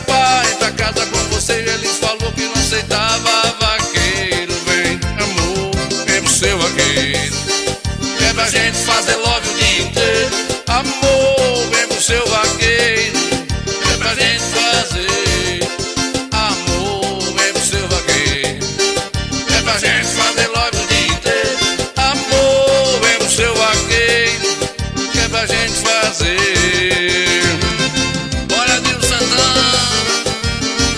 pai pra casa com você. Ele falou que não aceitava vaqueiro. Vem, amor, vem pro seu vaqueiro. É pra gente fazer love o dia inteiro. Amor, vem pro seu vaqueiro. É pra gente fazer. Amor, vem pro seu vaqueiro. É pra gente fazer love o dia inteiro. Amor, vem pro seu vaqueiro. É pra gente fazer. Bora de um Santana.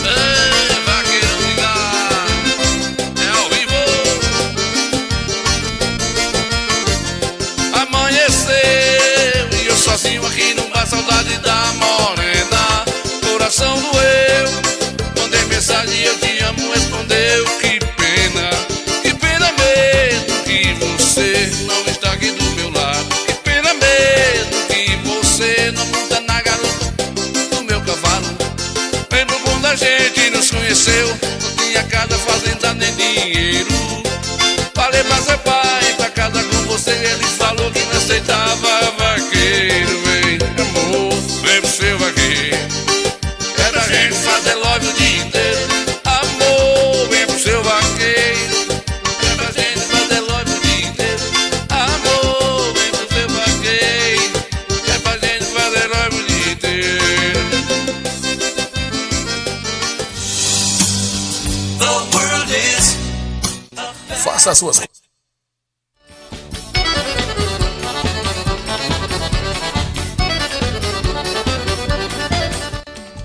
Ei, vaqueiro ligar. É ao vivo. Amanheceu e eu sozinho aqui no bar, saudade da morena. Coração doeu, mandei mensagem, eu te amo, respondeu. Que pena mesmo que você não está aqui do meu lado. Que pena mesmo que você não monta na garota do meu cavalo. Lembro quando a gente nos conheceu, não tinha casa, fazenda nem dinheiro. Falei pra seu pai pra casa com você, ele falou que não aceitava vaqueiro. Vem, amor, vem pro seu vaqueiro. É pra gente fazer love o dia inteiro. Amor, vem pro seu vaqueiro. É pra gente fazer love o dia inteiro. Amor, vem pro seu vaqueiro. É pra gente fazer love o dia inteiro. The world is. Faça as suas.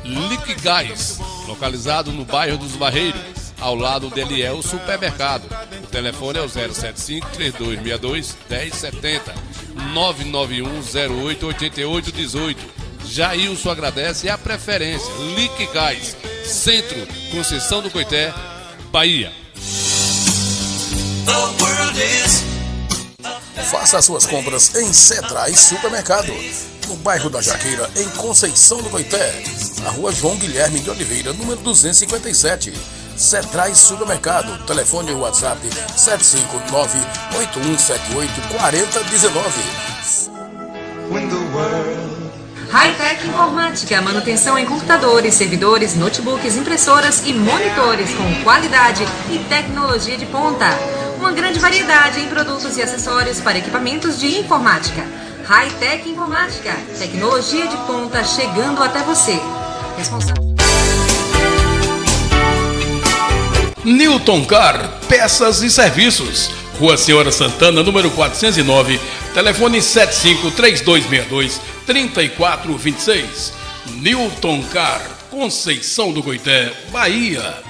Liquigás, localizado no bairro dos Barreiros, ao lado do Eliel Supermercado. O telefone é o 075-3262-1070, 991-08-8818. Jailson agradece a preferência. Liquigás, Centro, Conceição do Coité, Bahia. The world is. Faça as suas compras em Cedrais Supermercado, no bairro da Jaqueira, em Conceição do Coité, na rua João Guilherme de Oliveira, número 257. Cedrais Supermercado, telefone e WhatsApp 759-8178-4019. Hightech Informática, manutenção em computadores, servidores, notebooks, impressoras e monitores com qualidade e tecnologia de ponta. Uma grande variedade em produtos e acessórios para equipamentos de informática. Hightech Informática, tecnologia de ponta chegando até você. Responsável. Newton Car, peças e serviços. Rua Senhora Santana, número 409, telefone 75-3262-3426. Newton Car, Conceição do Coité, Bahia.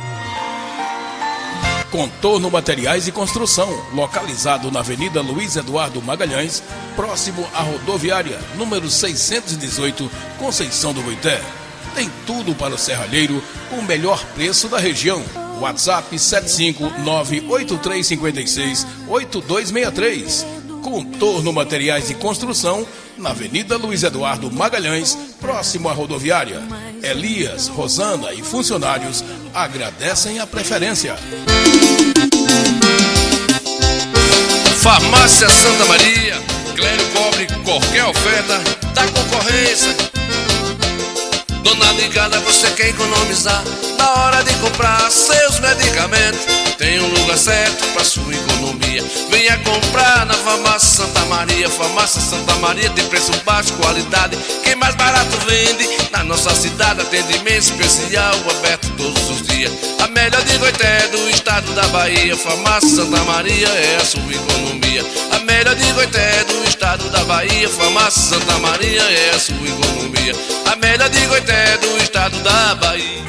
Contorno Materiais e Construção, localizado na Avenida Luiz Eduardo Magalhães, próximo à rodoviária, número 618, Conceição do Coité. Tem tudo para o serralheiro com o melhor preço da região. WhatsApp 759-8356-8263. Contorno Materiais e Construção, na Avenida Luiz Eduardo Magalhães, próximo à rodoviária. Elias, Rosana e funcionários agradecem a preferência. Farmácia Santa Maria, Clério cobre qualquer oferta da concorrência. Dona ligada, você quer economizar na hora de comprar seus medicamentos. Tem um lugar certo para sua economia. Venha comprar na Farmácia Santa Maria. Farmácia Santa Maria tem preço baixo, qualidade. Quem mais barato vende na nossa cidade. Atendimento especial, aberto todos os dias. A melhor de Coité do estado da Bahia. Farmácia Santa Maria é a sua economia. A melhor de Coité do estado da Bahia. Farmácia Santa Maria é a sua economia. A melhor de Coité do estado da Bahia.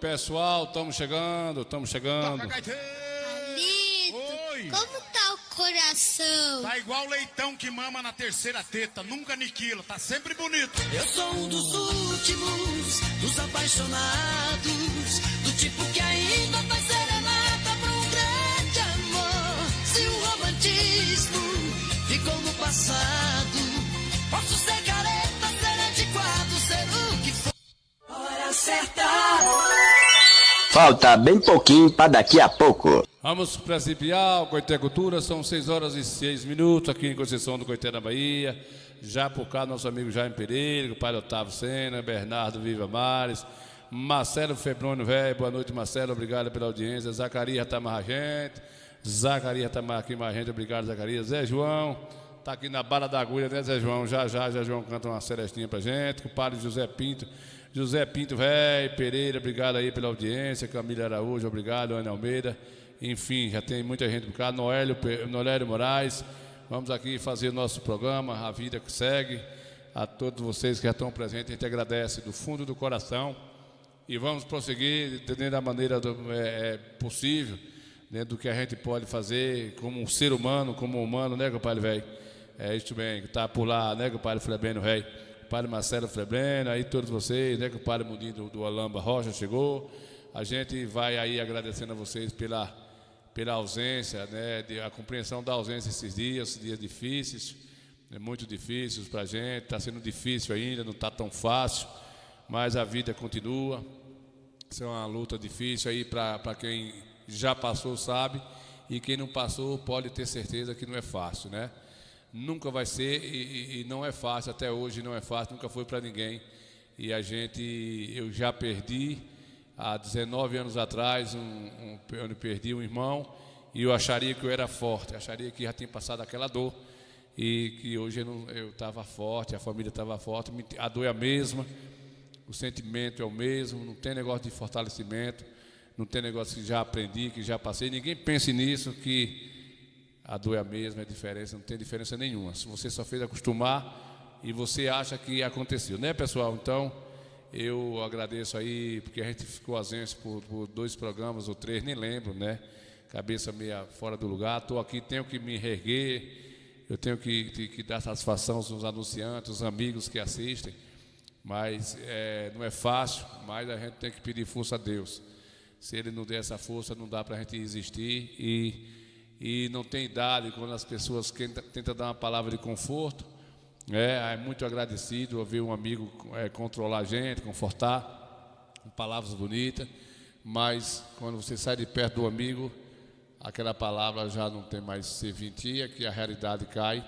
pessoal, estamos chegando. Palito, Oi. como tá o coração? Tá igual leitão que mama na terceira teta, nunca aniquila, tá sempre bonito. Eu sou um dos últimos, dos apaixonados, do tipo que ainda faz serenata pra um grande amor. Se o romantismo ficou no passado, posso ser careta, ser antiquado, ser o que for. Hora certa. Falta bem pouquinho para daqui a pouco. Vamos principiar o Coité Cultura, são 6h06 aqui em Conceição do Coité, na Bahia. Já por cá, nosso amigo Jaime Pereira, o pai Otávio Sena, Bernardo Viva Mares, Marcelo Febrônio Velho, boa noite, Marcelo, obrigado pela audiência. Zacarias tá mais a gente, aqui mais a gente, obrigado, Zacarias. Zé João, tá aqui na bala da agulha, né, Zé João? Já Zé João canta uma celestinha pra gente. O padre José Pinto Velho, Pereira, obrigado aí pela audiência. Camila Araújo, obrigado, Ana Almeida. Enfim, já tem muita gente por cá. Noélio Moraes, vamos aqui fazer o nosso programa, A Vida que Segue. A todos vocês que já estão presentes, a gente agradece do fundo do coração. E vamos prosseguir dentro da maneira possível, dentro do que a gente pode fazer como um ser humano, como humano, né, compadre velho? É isso bem, que está por lá, né, compadre Flebeno velho? Padre Marcelo Frebleno, aí todos vocês, né, que o Padre Mundinho do Alamba Rocha chegou. A gente vai aí agradecendo a vocês pela ausência, né, a compreensão da ausência esses dias difíceis, muito difíceis para a gente. Está sendo difícil ainda, não está tão fácil, mas a vida continua. Isso é uma luta difícil aí para quem já passou, sabe, e quem não passou pode ter certeza que não é fácil, né? Nunca vai ser e não é fácil, até hoje não é fácil, nunca foi para ninguém. E eu já perdi, há 19 anos atrás, eu perdi um irmão e eu acharia que eu era forte, acharia que já tinha passado aquela dor e que hoje eu estava forte, a família estava forte, a dor é a mesma, o sentimento é o mesmo, não tem negócio de fortalecimento, não tem negócio que já aprendi, que já passei, ninguém pense nisso, que a dor é a mesma, é diferença, não tem diferença nenhuma. Se você só fez acostumar e você acha que aconteceu, né, pessoal? Então, eu agradeço aí, porque a gente ficou ausente por 2 programas ou 3, nem lembro, né? Cabeça meia fora do lugar. Estou aqui, tenho que me reerguer, eu tenho que dar satisfação aos anunciantes, aos amigos que assistem, mas não é fácil, mas a gente tem que pedir força a Deus. Se Ele não der essa força, não dá para a gente existir e não tem idade quando as pessoas tentam dar uma palavra de conforto. É muito agradecido ouvir um amigo controlar a gente, confortar, com palavras bonitas, mas quando você sai de perto do amigo, aquela palavra já não tem mais serventia, que a realidade cai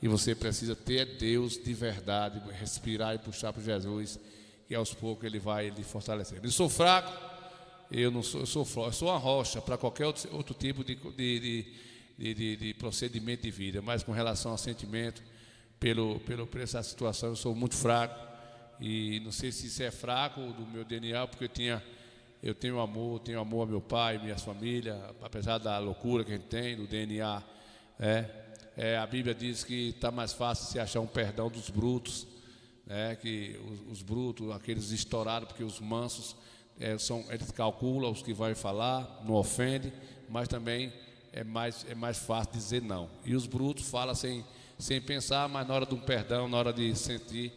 e você precisa ter Deus de verdade, respirar e puxar para Jesus, que aos poucos Ele vai lhe fortalecer. Eu sou fraco. Eu sou uma rocha para qualquer outro tipo de procedimento de vida, mas com relação ao sentimento, por essa situação, eu sou muito fraco. E não sei se isso é fraco do meu DNA, porque eu tenho amor a meu pai, minha família, apesar da loucura que a gente tem, do DNA. A Bíblia diz que está mais fácil se achar um perdão dos brutos, que os brutos, aqueles estourados, porque os mansos. Eles calculam os que vão falar, não ofende, mas também é mais fácil dizer não. E os brutos falam sem pensar, mas na hora de um perdão, na hora de sentir,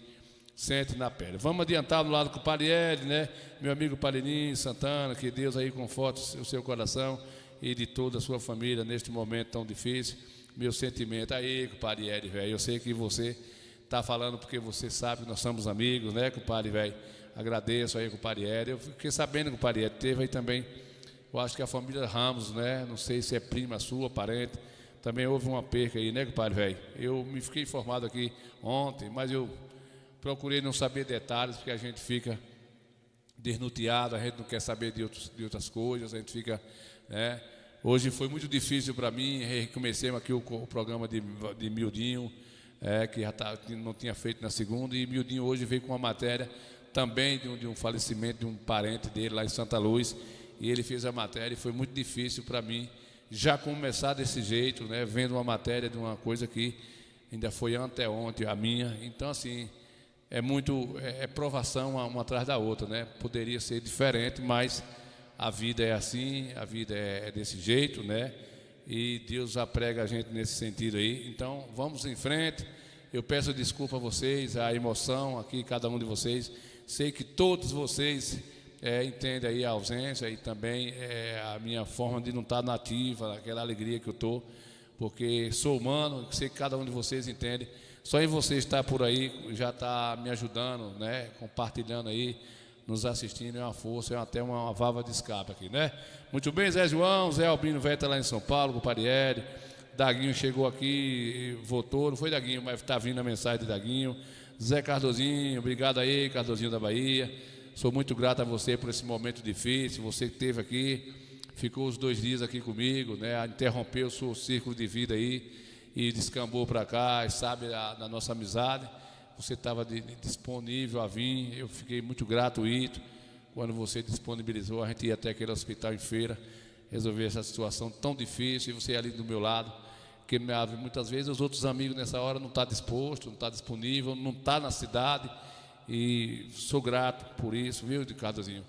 sente na pele. Vamos adiantar do lado com o Pariel, né? Meu amigo Palininho Santana, que Deus aí conforte o seu coração e de toda a sua família neste momento tão difícil. Meu sentimento aí, Pariel, velho. Eu sei que você está falando porque você sabe que nós somos amigos, né, compadre velho? Agradeço aí, compadre Hélio. Eu fiquei sabendo que o compadre Hélio teve aí também, eu acho que a família Ramos, né? Não sei se é prima sua, parente. Também houve uma perca aí, né, compadre velho? Eu me fiquei informado aqui ontem, mas eu procurei não saber detalhes, porque a gente fica desnorteado, a gente não quer saber de outras coisas, a gente fica, né? Hoje foi muito difícil para mim, recomecemos aqui o programa de Mildinho, que não tinha feito na segunda, e Mildinho hoje veio com uma matéria também de um falecimento de um parente dele lá em Santa Luz, e ele fez a matéria e foi muito difícil para mim já começar desse jeito, né, vendo uma matéria de uma coisa que ainda foi anteontem a minha. Então assim, é provação uma atrás da outra, né? Poderia ser diferente, mas a vida é assim, a vida é desse jeito, né? E Deus já prega a gente nesse sentido aí. Então, vamos em frente. Eu peço desculpa a vocês, a emoção aqui, cada um de vocês. Sei que todos vocês entendem aí a ausência e também a minha forma de não estar nativa, aquela alegria que eu estou, porque sou humano, sei que cada um de vocês entende. Só em você estar por aí já está me ajudando, né? Compartilhando aí, nos assistindo, é uma força, é até uma válvula de escape aqui, né? Muito bem, Zé João, Zé Albino vai estar lá em São Paulo, com o Parieri. Daguinho chegou aqui, votou, não foi Daguinho, mas está vindo a mensagem de Daguinho. Zé Cardozinho, obrigado aí, Cardozinho da Bahia. Sou muito grato a você por esse momento difícil, você que esteve aqui, ficou os 2 dias aqui comigo, né? Interrompeu o seu círculo de vida aí e descambou para cá, sabe, da nossa amizade. Você estava disponível a vir, eu fiquei muito gratuito quando você disponibilizou. A gente ia até aquele hospital em Feira resolver essa situação tão difícil e você ali do meu lado, que muitas vezes os outros amigos nessa hora não estão dispostos, não estão disponível, não estão na cidade, e sou grato por isso, viu, Ricardozinho?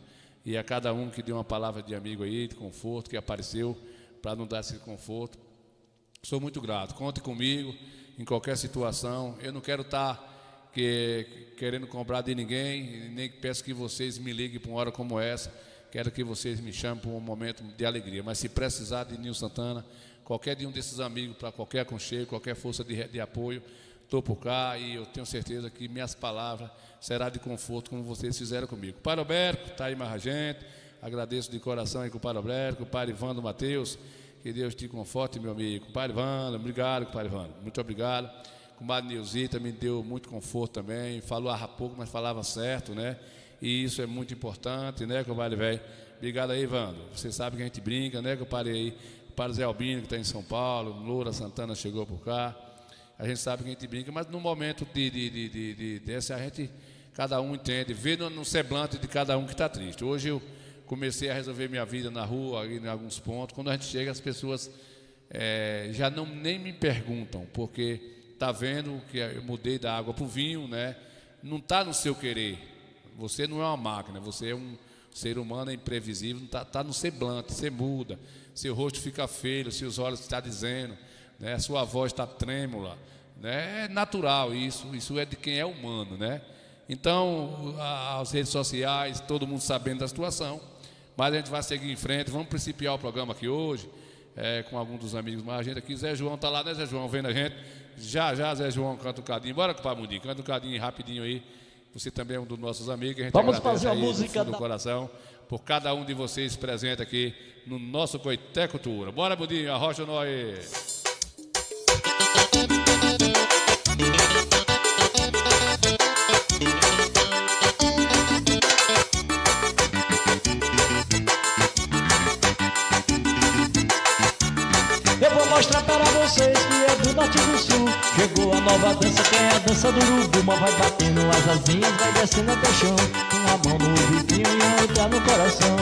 E a cada um que deu uma palavra de amigo aí, de conforto, que apareceu para nos dar esse conforto, sou muito grato. Conte comigo em qualquer situação. Eu não quero estar querendo cobrar de ninguém, nem peço que vocês me liguem para uma hora como essa. Quero que vocês me chamem para um momento de alegria. Mas se precisar de Nil Santana, qualquer de um desses amigos, para qualquer aconchego, qualquer força de apoio, estou por cá e eu tenho certeza que minhas palavras serão de conforto, como vocês fizeram comigo. Padre Alberto, está aí mais a gente. Agradeço de coração aí com o Padre Alberto, com o Padre Ivando Mateus. Que Deus te conforte, meu amigo. Com o Padre Ivando, obrigado, Padre Ivando. Muito obrigado. Com o Padre Nilzita, me deu muito conforto também. Falou há pouco, mas falava certo, né? E isso é muito importante, né, compadre velho? Obrigado aí, Ivando. Você sabe que a gente brinca, né, compadre aí? O Padre Zé Albino, que está em São Paulo, Loura Santana chegou por cá. A gente sabe que a gente brinca, mas no momento desse, a gente, cada um entende, vê no semblante de cada um que está triste. Hoje eu comecei a resolver minha vida na rua, em alguns pontos. Quando a gente chega, as pessoas já nem me perguntam, porque está vendo que eu mudei da água para o vinho, né? Não está no seu querer. Você não é uma máquina, você é um ser humano, é imprevisível, está no semblante, você muda, seu rosto fica feio, seus olhos estão dizendo, né? Sua voz está trêmula, né? É natural isso é de quem é humano, né? Então, as redes sociais, todo mundo sabendo da situação, mas a gente vai seguir em frente, vamos principiar o programa aqui hoje, com alguns dos amigos mais a gente aqui. Zé João está lá, né, Zé João, vendo a gente, já Zé João canta um cadinho, bora com o Mundinho, canta um cadinho rapidinho aí. Você também é um dos nossos amigos. A gente vamos fazer a música do coração por cada um de vocês presente aqui no nosso Coité Cultura. Bora, Budinho, arrocha nós. Eu vou mostrar para vocês que é do norte e do sul. Chegou a nova dança, que é a dança do urubu. Mas vai batendo as asinhas, vai descendo até o chão, com a mão no ouvidinho e a outra no coração.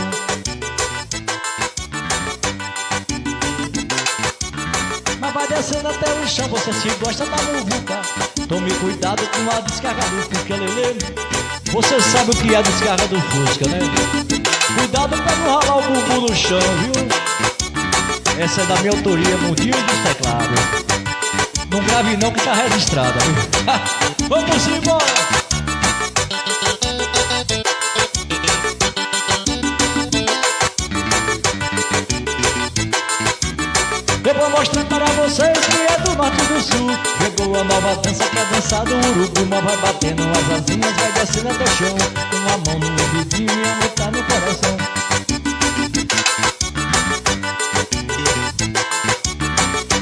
Mas vai descendo até o chão, você se gosta da muvuca. Tome cuidado com a descarga do Fusca, lelê. Você sabe o que é a descarga do Fusca, né? Cuidado pra não ralar o bumbum no chão, viu? Essa é da minha autoria, Mundinho dos Teclados. Não grave não que tá registrada, viu? Vamos embora! Eu vou mostrar para vocês que é do norte e do sul. Chegou a nova dança, que é a dança do urubu. Mas vai batendo as asinhas, vai descendo até o chão, com a mão no ouvidinho e a outra no coração.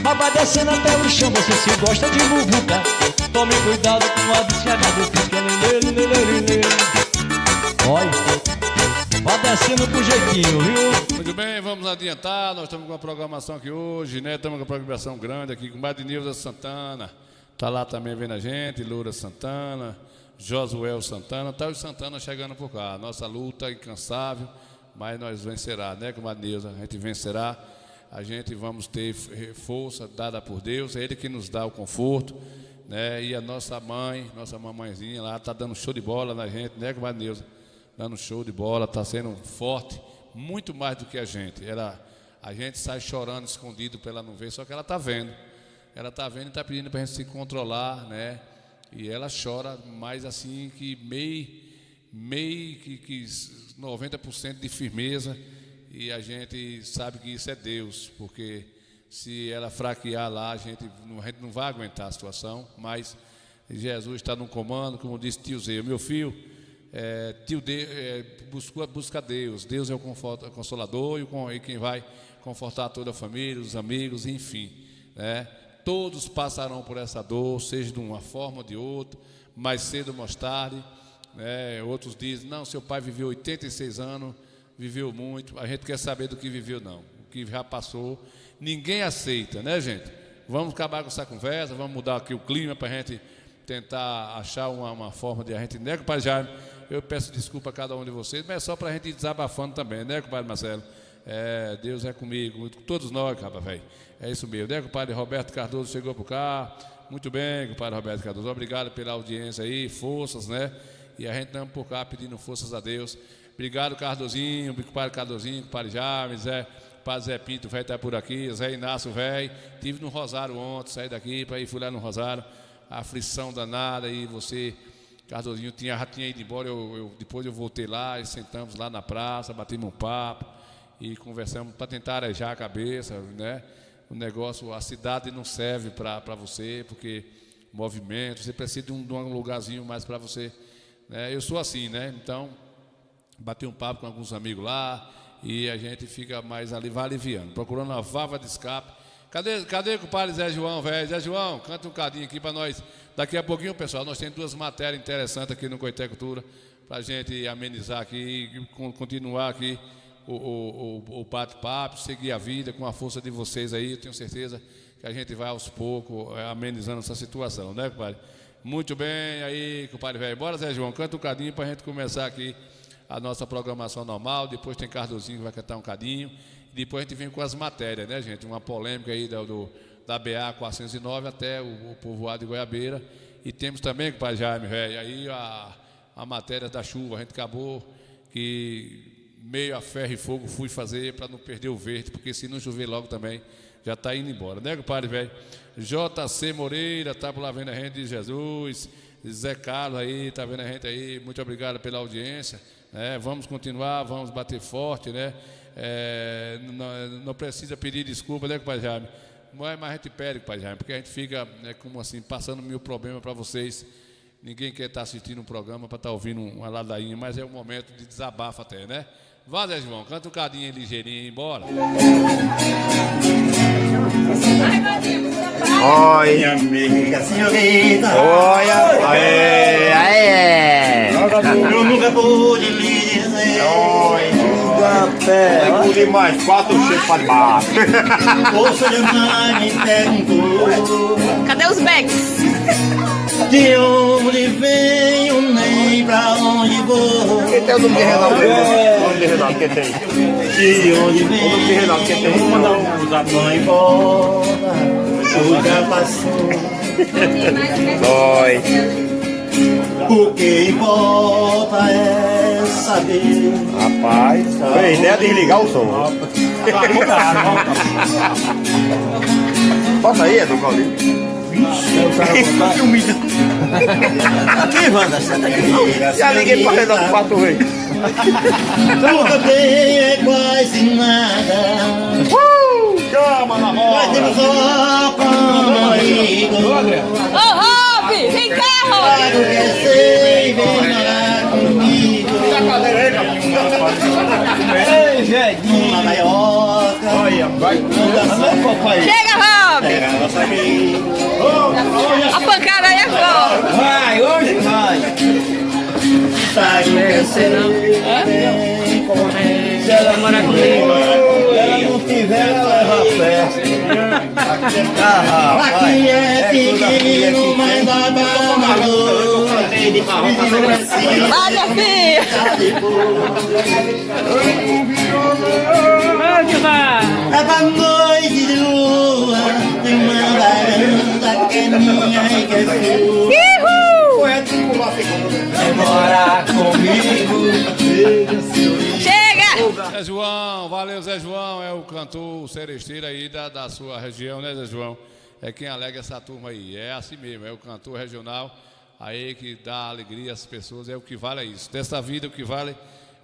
Mas vai descendo até o chão, você se gosta de muvuca. Tome cuidado com a descarga do Fusca, lelê. Olha, vai descendo pro jeitinho, viu? Muito bem, vamos adiantar. Nós estamos com uma programação aqui hoje, né? Estamos com uma programação grande aqui com o Padre Nilza Santana. Está lá também vendo a gente, Loura Santana, Josué Santana. Tá o Santana chegando por cá. Nossa luta incansável, mas nós vencerá, né? Com o Padre Nilza, a gente vencerá. A gente vamos ter força dada por Deus, é Ele que nos dá o conforto. né? E a nossa mãe, nossa mamãezinha lá, está dando show de bola na gente, né, comadre Neuza? Dando show de bola, está sendo forte, muito mais do que a gente. A gente sai chorando escondido para ela não ver, só que ela está vendo. Ela está vendo e está pedindo para a gente se controlar, né? E ela chora mais assim que meio que 90% de firmeza. E a gente sabe que isso é Deus, porque se ela fraquear lá, a gente não vai aguentar a situação. Mas Jesus está no comando, como disse tio Zé, meu filho, busca Deus. Deus é o consolador e quem vai confortar toda a família, os amigos, enfim, né? Todos passarão por essa dor, seja de uma forma ou de outra, mais cedo ou mais tarde, né? Outros dizem, não, seu pai viveu 86 anos, viveu muito. A gente quer saber do que viveu, não. O que já passou, ninguém aceita, né, gente? Vamos acabar com essa conversa, vamos mudar aqui o clima para a gente tentar achar uma forma de a gente, né, compadre Jaime? Eu peço desculpa a cada um de vocês, mas é só para a gente ir desabafando também, né, compadre Marcelo? Deus é comigo, todos nós, cara, velho. É isso mesmo, né, compadre Roberto Cardoso chegou por cá. Muito bem, compadre Roberto Cardoso, obrigado pela audiência aí, forças, né? E a gente estamos por cá pedindo forças a Deus. Obrigado, Cardozinho, compadre Cardozinho, compadre Jaime, compadre Zé Pinto, velho, está por aqui, Zé Inácio, velho. Estive no Rosário ontem, saí daqui para ir, fui lá no Rosário, a aflição danada, e você, Cardozinho, já tinha ido embora, depois eu voltei lá, e sentamos lá na praça, batemos um papo, e conversamos para tentar arejar a cabeça, né? O negócio, a cidade não serve para você, porque movimento, você precisa de um lugarzinho mais para você, né? Eu sou assim, né? Então, bati um papo com alguns amigos lá e a gente fica mais ali, vai aliviando, procurando uma válvula de escape. Cadê o compadre Zé João, velho? Zé João, canta um cadinho aqui para nós. Daqui a pouquinho, pessoal, nós temos 2 matérias interessantes aqui no Coité Cultura, para a gente amenizar aqui e continuar aqui o bate-papo, seguir a vida com a força de vocês aí. Eu tenho certeza que a gente vai aos poucos amenizando essa situação, né, compadre? Muito bem, aí, compadre velho. Bora, Zé João, canta um cadinho para a gente começar aqui a nossa programação normal. Depois tem Cardozinho que vai cantar um cadinho. Depois a gente vem com as matérias, né, gente? Uma polêmica aí da BA 409 até o povoado de Goiabeira. E temos também, compadre Jaime, velho, aí a matéria da chuva. A gente acabou que meio a ferro e fogo fui fazer para não perder o verde, porque se não chover logo também já está indo embora, né, compadre velho? JC Moreira tá por lá vendo a gente de Jesus. Zé Carlos aí tá vendo a gente aí. Muito obrigado pela audiência, né? Vamos continuar, vamos bater forte, né? Não precisa pedir desculpa, né, compadre Jaime? Mas a gente pede, compadre Jaime, porque a gente fica, como assim, passando mil problemas para vocês. Ninguém quer estar assistindo um programa para estar ouvindo uma ladainha, mas é um momento de desabafo até, né? Vá, Zé João, canta um cadinho ligeirinho, embora. Oi, amiga senhorita. Olha, eu nunca pude me dizer. Oi, vai pude mais 4 cheiros para baixo. O seu mãe me perguntou: cadê os becks? De onde venho, nem pra onde vou. Quem tem o nome de Renato? O nome de Renato, quem tem? De onde venho, o nome de Renato, quem tem? Vamos mandar um zap pra embora. O já passou. Oi. O que importa é saber. Rapaz, a ideia de desligar o som. Bota aí, Edu Claudinho. Que humilha. Aqui, Wanda, senta aqui. Já liguei pra Renato 4 vezes. Nunca tem é quase nada. Chama na roda. Mas temos só como amigo. Ô, Rob, vem cá, Rob. Claro que é sei, vem morar comigo. Ei, gente. Uma gaioca. Olha, vai. Chega, Rob. Pega a nossa amiga. A pancada aí é foda. Vai, hoje vai. Sai você não. Se ela morar comigo, ela não tiver, ela leva a fé. Aqui é pequeno, mas dá barulho. Vai, minha filha! É pra noite de lua, tem uma varanda que é minha e que é sua. Demora comigo. Chega! Zé João, valeu Zé João, é o cantor seresteiro aí da sua região, né Zé João? É quem alega essa turma aí, é assim mesmo, é o cantor regional aí que dá alegria às pessoas, é o que vale isso. Dessa vida o que vale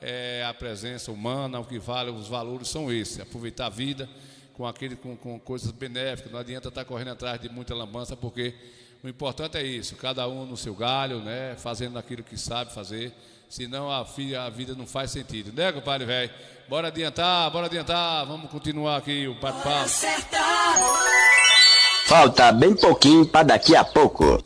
é a presença humana, o que vale, os valores são esses, aproveitar a vida com coisas benéficas, não adianta estar correndo atrás de muita lambança, porque o importante é isso, cada um no seu galho, né, fazendo aquilo que sabe fazer, senão a vida não faz sentido, né, compadre velho? Bora adiantar, vamos continuar aqui o bate-papo. Falta bem pouquinho para daqui a pouco.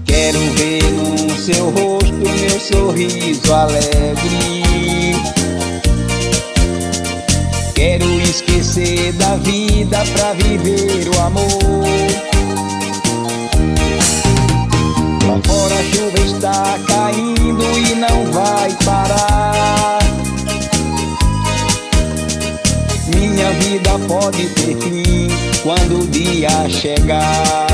Quero ver no seu rosto meu sorriso alegre. Quero esquecer da vida pra viver o amor. Lá fora a chuva está caindo e não vai parar. Minha vida pode ter fim quando o dia chegar.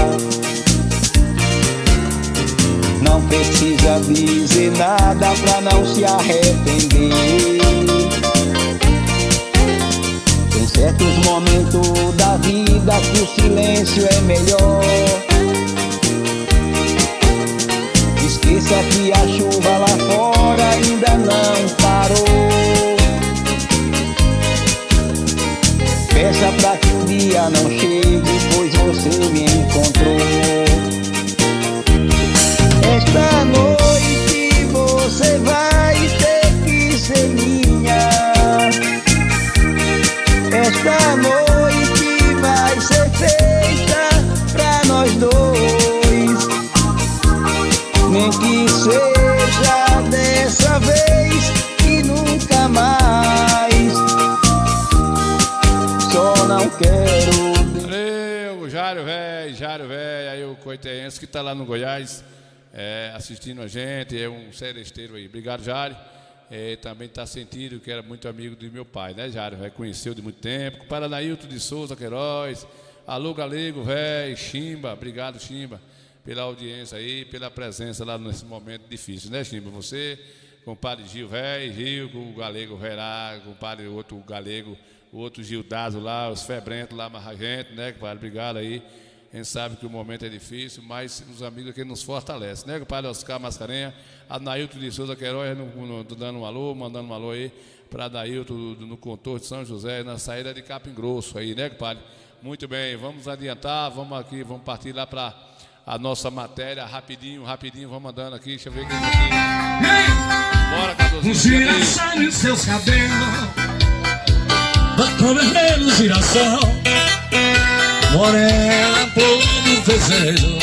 Não precisa dizer nada pra não se arrepender. Tem certos momentos da vida que o silêncio é melhor. Esqueça que a chuva lá fora ainda não parou. Peça pra que o dia não chegue, pois você me encontrou. Esta noite você vai ter que ser minha. Esta noite vai ser feita pra nós dois. Nem que seja dessa vez e nunca mais. Só não quero. Valeu, Jário velho, aí o coitense que tá lá no Goiás. Assistindo a gente, é um seresteiro aí. Obrigado, Jário. Também está sentindo que era muito amigo do meu pai, né, Jário? Conheceu de muito tempo. Paranailton de Souza Queiroz. Alô, Galego, velho. Chimba, obrigado, Chimba, pela audiência aí, pela presença lá nesse momento difícil, né, Chimba? Você, compadre Gil, velho, Gil, o Galego, velho, compadre, o outro Galego, o outro Gildazo lá, os Febrentos lá, mais a gente, né, compadre? Obrigado aí. A gente sabe que o momento é difícil, mas os amigos aqui nos fortalecem, né? O padre Oscar Mascarenha, Anailton de Souza Queiroz, dando um alô, mandando um alô aí para Anailton no contorno de São José, na saída de Capim Grosso aí, né, padre? Muito bem, vamos adiantar, vamos partir lá para a nossa matéria, rapidinho, vamos andando aqui, deixa eu ver quem tá aqui. Bora, Cardozinho. Um girassol em seus cabelos, batom vermelho, girassol. Morena, todo desejo.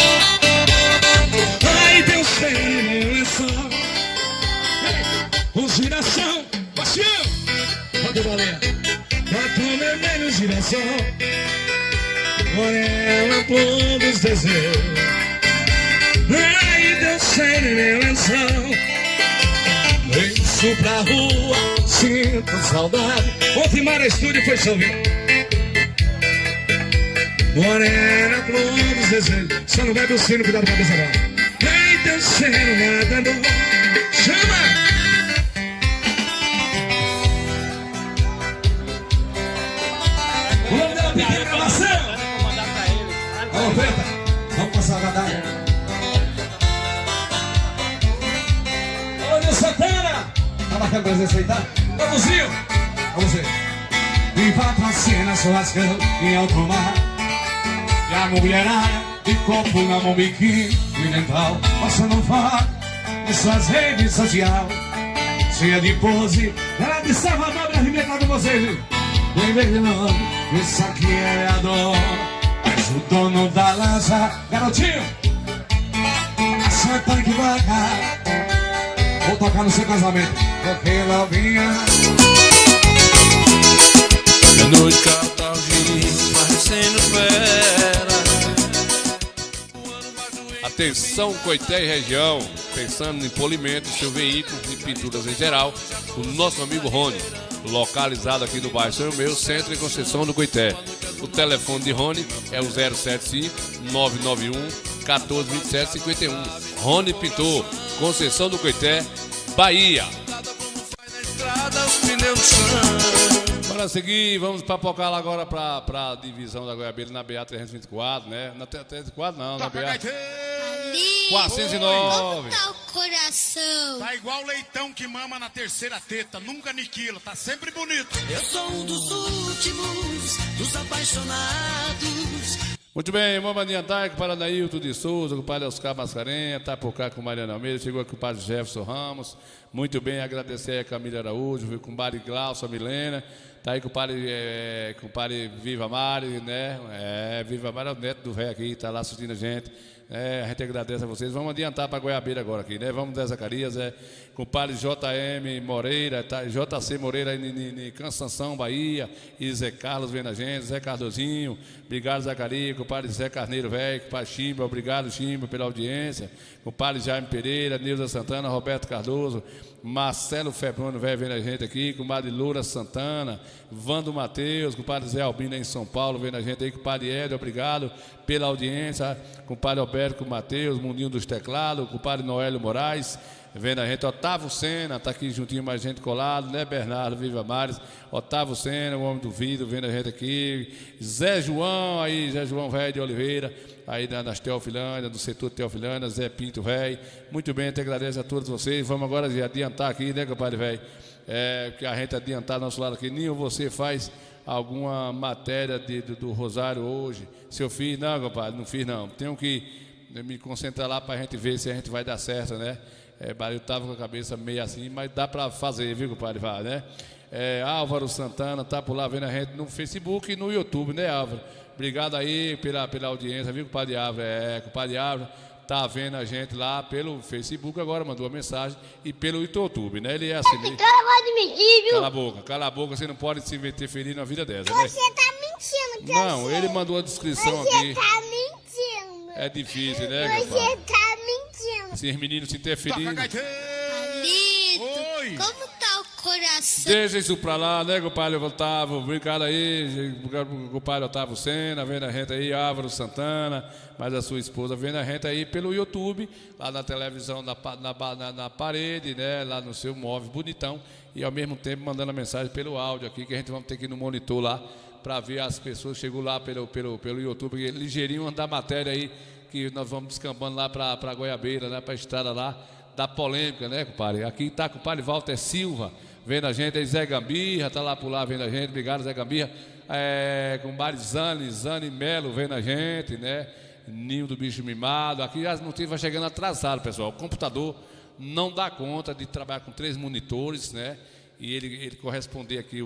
Ai, Deus tem meu lençol. Um girassol, baixinho. Pode valer. Batom vermelho, girassol. Morena, todos desejos. Ai, Deus tem meu lençol. Venço pra rua, sinto saudade. Ontem Mara Estúdio foi chover. Morena, todos desejos. Só não vai do sino, cuidado com a cabeça agora. Vem teu seno nadando. Chama! O nome dela pequena é Marcelo. Vamos, Preta. Vamos passar a batalha. Ô, Nilson Santana. Tá marcando presença aí, tá? Vamoszinho. Vamos ver. Me patrocina churrascão em alto mar. E a mulherada de copo na mão, biquíni e dental, passando fato em suas redes sociais, cheia de pose. Ela de Salvador, pra arrebentar com vocês, viu? Lembrei de nome, isso aqui é a dona, mas o dono da lança, garotinho, essa vai tanque vai cá. Vou tocar no seu casamento, porque novinha. É noite, cartão, giz, parecendo fera. Atenção, Coité e região, pensando em polimento, seu veículo e pinturas em geral, o nosso amigo Rony, localizado aqui no bairro São Meu, Centro e Conceição do Coité. O telefone de Rony é o 075-991-1427-51. Rony Pintor, Conceição do Coité, Bahia. Para seguir, vamos papocar lá agora para a divisão da Goiabeira na BA 324, né? Na 324 não, na BA 409. Como tá o coração? Tá igual leitão que mama na terceira teta, nunca aniquila, tá sempre bonito. Eu sou um dos últimos, dos apaixonados. Muito bem, vamos adiantar com o padre Anailton de Souza, com o padre Oscar Mascarenha, tá por cá com o Mariana Almeida, chegou aqui com o padre Jefferson Ramos. Muito bem, agradecer a Camila Araújo, com o padre Glaucio, a Milena, tá aí com o padre Viva Mari, né? Viva Mari é o neto do velho aqui, tá lá assistindo a gente. A gente agradece a vocês. Vamos adiantar para Goiabeira agora aqui, né? Vamos Zé Zacarias, com o padre JM Moreira, tá? JC Moreira em Cansanção, Bahia, e Zé Carlos vendo a gente, Zé Cardozinho, obrigado Zacarias, com o padre Zé Carneiro Velho, com o padre Chimba, obrigado Chimba pela audiência, com o padre Jaime Pereira, Nilza Santana, Roberto Cardoso, Marcelo Febrônio Velho vendo a gente aqui, com o padre Loura Santana, Vando Mateus, com o padre Zé Albino em São Paulo vendo a gente aí, com o padre Hélio, obrigado pela audiência, com o padre Alberto, com o Mateus, Mundinho dos Teclados, com o padre Noélio Moraes, vendo a gente, Otávio Sena, tá aqui juntinho mais gente colado, né, Bernardo, Viva Mares, Otávio Sena, o homem do vidro, vendo a gente aqui, Zé João, aí, Zé João Velho de Oliveira, aí nas Teofilândia, do setor Teofilândia, Zé Pinto Velho, muito bem, te agradeço a todos vocês, vamos agora adiantar aqui, né, compadre Velho, que a gente adiantar nosso lado aqui, Ninho, você faz alguma matéria do Rosário hoje, se eu fiz, não, compadre, não fiz não, tenho que me concentrar lá para a gente ver se a gente vai dar certo, né? Eu estava com a cabeça meio assim, mas dá para fazer, viu, compadre? Né? Álvaro Santana está por lá vendo a gente no Facebook e no YouTube, né, Álvaro? Obrigado aí pela audiência, viu, compadre Álvaro? Compadre Álvaro está vendo a gente lá pelo Facebook agora, mandou uma mensagem, e pelo YouTube, né? Ele é assim. Esse cara vai admitir, viu? Cala a boca, você não pode se interferir na vida dessa, né? Você tá mentindo, que não, eu sei. ele mandou a descrição você aqui. Você tá mentindo. É difícil, né, Você compadre? tá mentindo. Esses meninos se interferindo. Alito, como tá o coração? Deixa isso pra lá, né, compadre Otávio? Obrigado aí, compadre Otávio Sena, vendo a gente aí, Álvaro Santana, mas a sua esposa vendo a gente aí pelo YouTube, lá na televisão, na parede, né, lá no seu móvel bonitão, e ao mesmo tempo mandando a mensagem pelo áudio aqui, que a gente vai ter que ir no monitor lá, para ver as pessoas, chegou lá pelo YouTube, ligeirinho da matéria aí, que nós vamos descambando lá para Goiabeira, né, para a estrada lá, da polêmica, né, compadre? Aqui está com o compadre Walter Silva, vendo a gente, aí Zé Gambirra, está lá por lá vendo a gente, obrigado Zé Gambirra, com o compadre Zane Melo vendo a gente, né, Ninho do Bicho Mimado, aqui as notícias vão chegando atrasado, pessoal, o computador não dá conta de trabalhar com 3 monitores, né, e ele corresponder aqui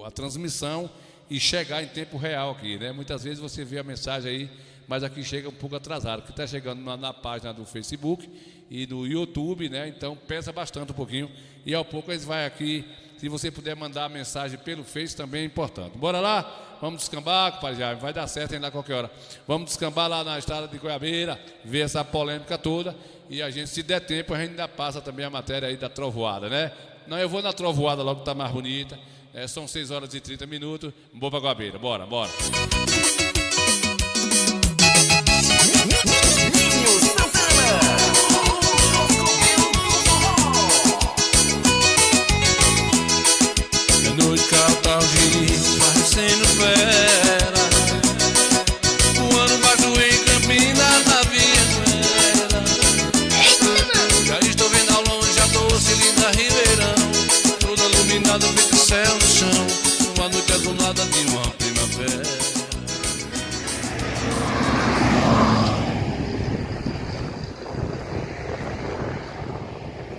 a transmissão, e chegar em tempo real aqui, né? Muitas vezes você vê a mensagem aí, mas aqui chega um pouco atrasado, que está chegando na página do Facebook e do YouTube, né? Então pesa bastante um pouquinho, e ao pouco eles vai aqui, se você puder mandar a mensagem pelo Face também é importante. Bora lá? Vamos descambar, compadre Jaime, vai dar certo ainda a qualquer hora. Vamos descambar lá na estrada de Goiabeira, ver essa polêmica toda, e a gente, se der tempo, a gente ainda passa também a matéria aí da trovoada, né? Não, eu vou na trovoada logo que está mais bonita. São 6 horas e 30 minutos. Vou pra Goiabeira. Bora. É noite, cartão, giz, parecendo fera. O ano baixo em Campina, na Viaguera. Já estou vendo ao longe a doce linda Ribeirão, toda iluminada, feito céu no chão, uma noite azulada de uma primavera.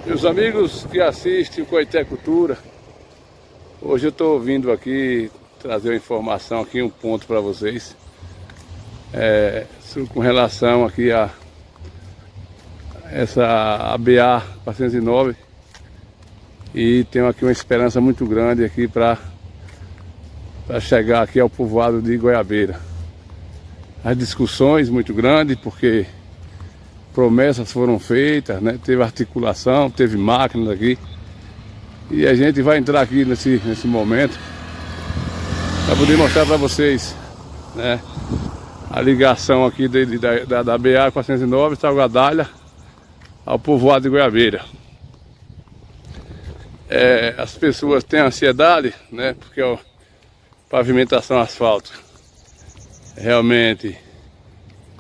Meus amigos que assistem o Coité Cultura, hoje eu estou vindo aqui trazer uma informação aqui, um ponto para vocês, com relação aqui a essa ABA 409 e tenho aqui uma esperança muito grande aqui para chegar aqui ao povoado de Goiabeira. As discussões muito grandes porque promessas foram feitas, né? Teve articulação, teve máquinas aqui e a gente vai entrar aqui nesse momento para poder mostrar para vocês, né, a ligação aqui da BA 409 Salgadalha ao povoado de Goiabeira. As pessoas têm ansiedade, né, porque a pavimentação asfalto realmente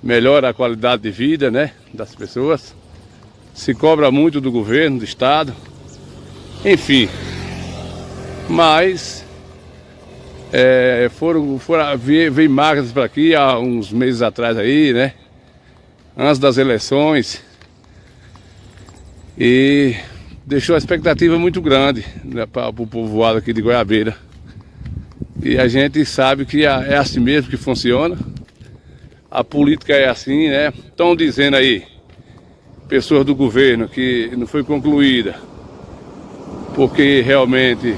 melhora a qualidade de vida, né, das pessoas. Se cobra muito do governo, do estado, enfim. Mas veio máquinas para aqui há uns meses atrás aí, né, antes das eleições, e deixou a expectativa muito grande, né, para o povoado aqui de Goiabeira. E a gente sabe que é assim mesmo que funciona. A política é assim, né? Estão dizendo aí, pessoas do governo, que não foi concluída, porque realmente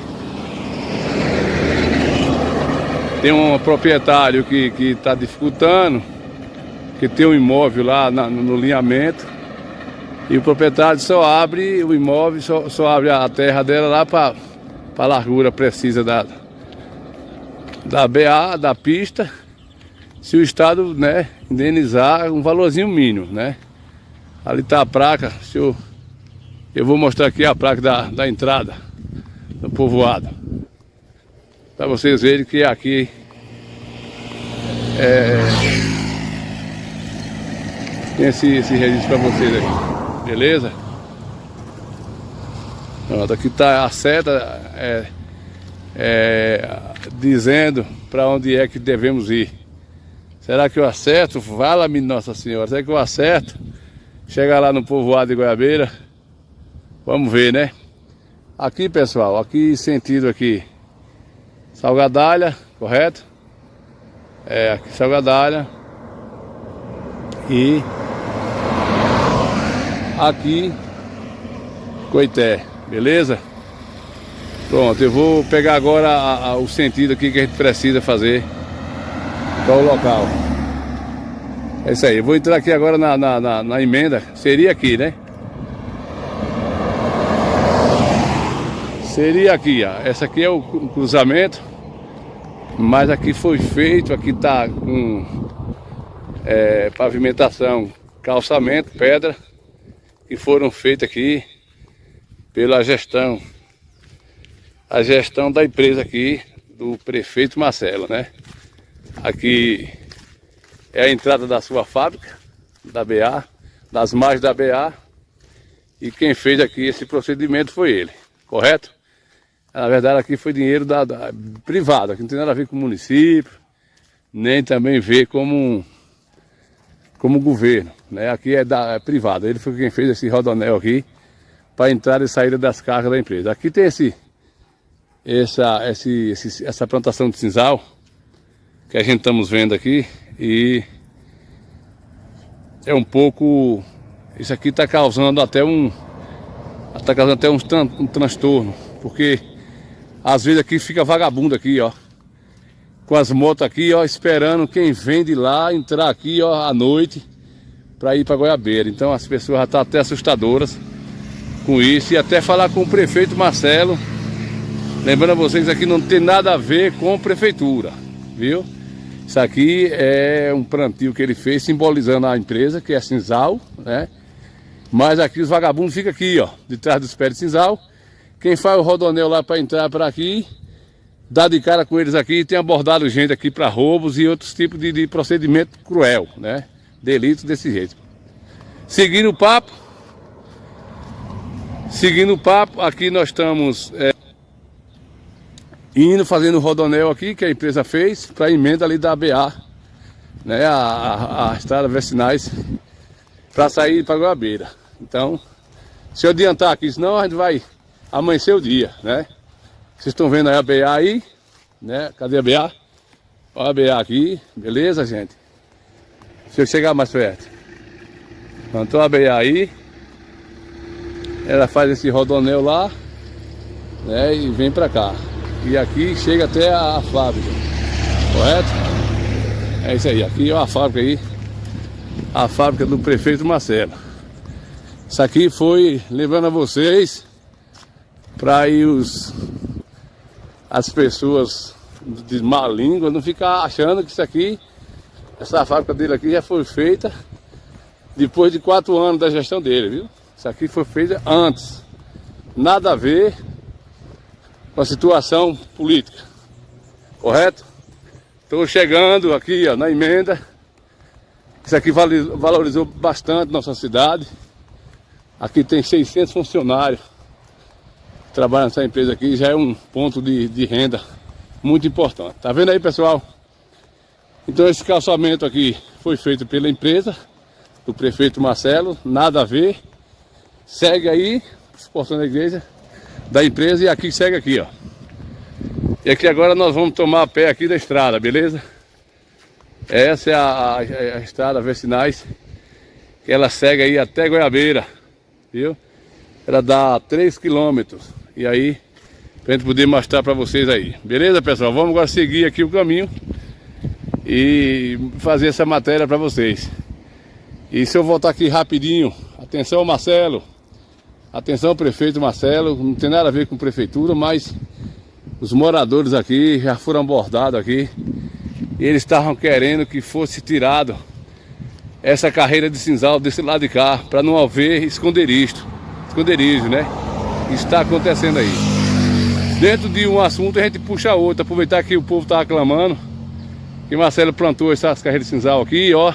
tem um proprietário que está dificultando, que tem um imóvel lá no linhamento, e o proprietário só abre o imóvel, só abre a terra dela lá para a largura precisa da BA, da pista, se o estado, né, indenizar um valorzinho mínimo, né? Ali está a placa, eu vou mostrar aqui a placa da entrada do povoado, para vocês verem que aqui tem esse registro para vocês aí, beleza? Pronto, aqui está a seta dizendo para onde é que devemos ir. Será que eu acerto? Fala-me, Nossa Senhora, será que eu acerto? Chega lá no povoado de Goiabeira, vamos ver, né? Aqui, pessoal, aqui sentido aqui Salgadalha, correto? Aqui Salgadalha. E aqui Coité, beleza? Pronto, eu vou pegar agora o sentido aqui que a gente precisa fazer para o local. É isso aí, eu vou entrar aqui agora na emenda, seria aqui, né? Seria aqui, ó. Essa aqui é o cruzamento, mas aqui foi feito, aqui tá com pavimentação, calçamento, pedra, que foram feitas aqui pela gestão, a gestão da empresa aqui, do prefeito Marcelo, né? Aqui é a entrada da sua fábrica, da BA, das margens da BA, e quem fez aqui esse procedimento foi ele, correto? Na verdade aqui foi dinheiro privado, aqui não tem nada a ver com o município, nem também ver como governo, né? Aqui é privado, ele foi quem fez esse rodonel aqui para entrada e saída das cargas da empresa. Aqui tem essa plantação de sisal que a gente estamos vendo aqui, e é um pouco, isso aqui está causando até um transtorno, porque às vezes aqui fica vagabundo aqui, ó, com as motos aqui, ó, esperando quem vem de lá entrar aqui, ó, à noite para ir para Goiabeira. Então as pessoas já estão até assustadoras com isso, e até falar com o prefeito Marcelo, lembrando a vocês que aqui não tem nada a ver com prefeitura, viu? Isso aqui é um plantio que ele fez simbolizando a empresa, que é Sisal, né? Mas aqui os vagabundos ficam aqui, ó, de trás dos pés de Sisal. Quem faz o rodonel lá para entrar para aqui, dá de cara com eles aqui, tem abordado gente aqui para roubos e outros tipos de procedimento cruel, né? Delitos desse jeito. Seguindo o papo, aqui nós estamos fazendo o rodonel aqui, que a empresa fez, para a emenda ali da ABA, né? A estrada Vecinais, para sair para Goiabeira. Então, se eu adiantar aqui, senão a gente vai amanhecer o dia, né? Vocês estão vendo aí a BA aí, né? Cadê a BA? Olha a BA aqui, beleza, gente? Deixa eu chegar mais perto. Então a BA aí, ela faz esse rodonel lá, né, e vem para cá. E aqui chega até a fábrica, correto? É isso aí, aqui é a fábrica aí, a fábrica do prefeito Marcelo. Isso aqui foi, lembrando a vocês, para ir as pessoas de má língua não ficar achando que isso aqui, essa fábrica dele aqui já foi feita depois de 4 anos da gestão dele, viu? Isso aqui foi feito antes, nada a ver com a situação política, correto? Estou chegando aqui, ó, na emenda. Isso aqui valorizou bastante nossa cidade. Aqui tem 600 funcionários que trabalham nessa empresa aqui, já é um ponto de renda muito importante. Tá vendo aí, pessoal? Então esse calçamento aqui foi feito pela empresa do prefeito Marcelo, nada a ver. Segue aí, os portões da igreja, da empresa, e aqui segue aqui, ó. E aqui agora nós vamos tomar a pé aqui da estrada, beleza? Essa é a estrada Versinais, que ela segue aí até Goiabeira, viu? Ela dá 3 quilômetros. E aí, pra gente poder mostrar pra vocês aí. Beleza, pessoal? Vamos agora seguir aqui o caminho e fazer essa matéria pra vocês. E se eu voltar aqui rapidinho, atenção Marcelo, atenção prefeito Marcelo, não tem nada a ver com prefeitura, mas os moradores aqui já foram abordados aqui. E eles estavam querendo que fosse tirado essa carreira de sisal desse lado de cá, para não haver esconderijo, né? Isso está acontecendo aí. Dentro de um assunto a gente puxa outro. Aproveitar que o povo está aclamando que Marcelo plantou essas carreiras de sisal aqui, ó,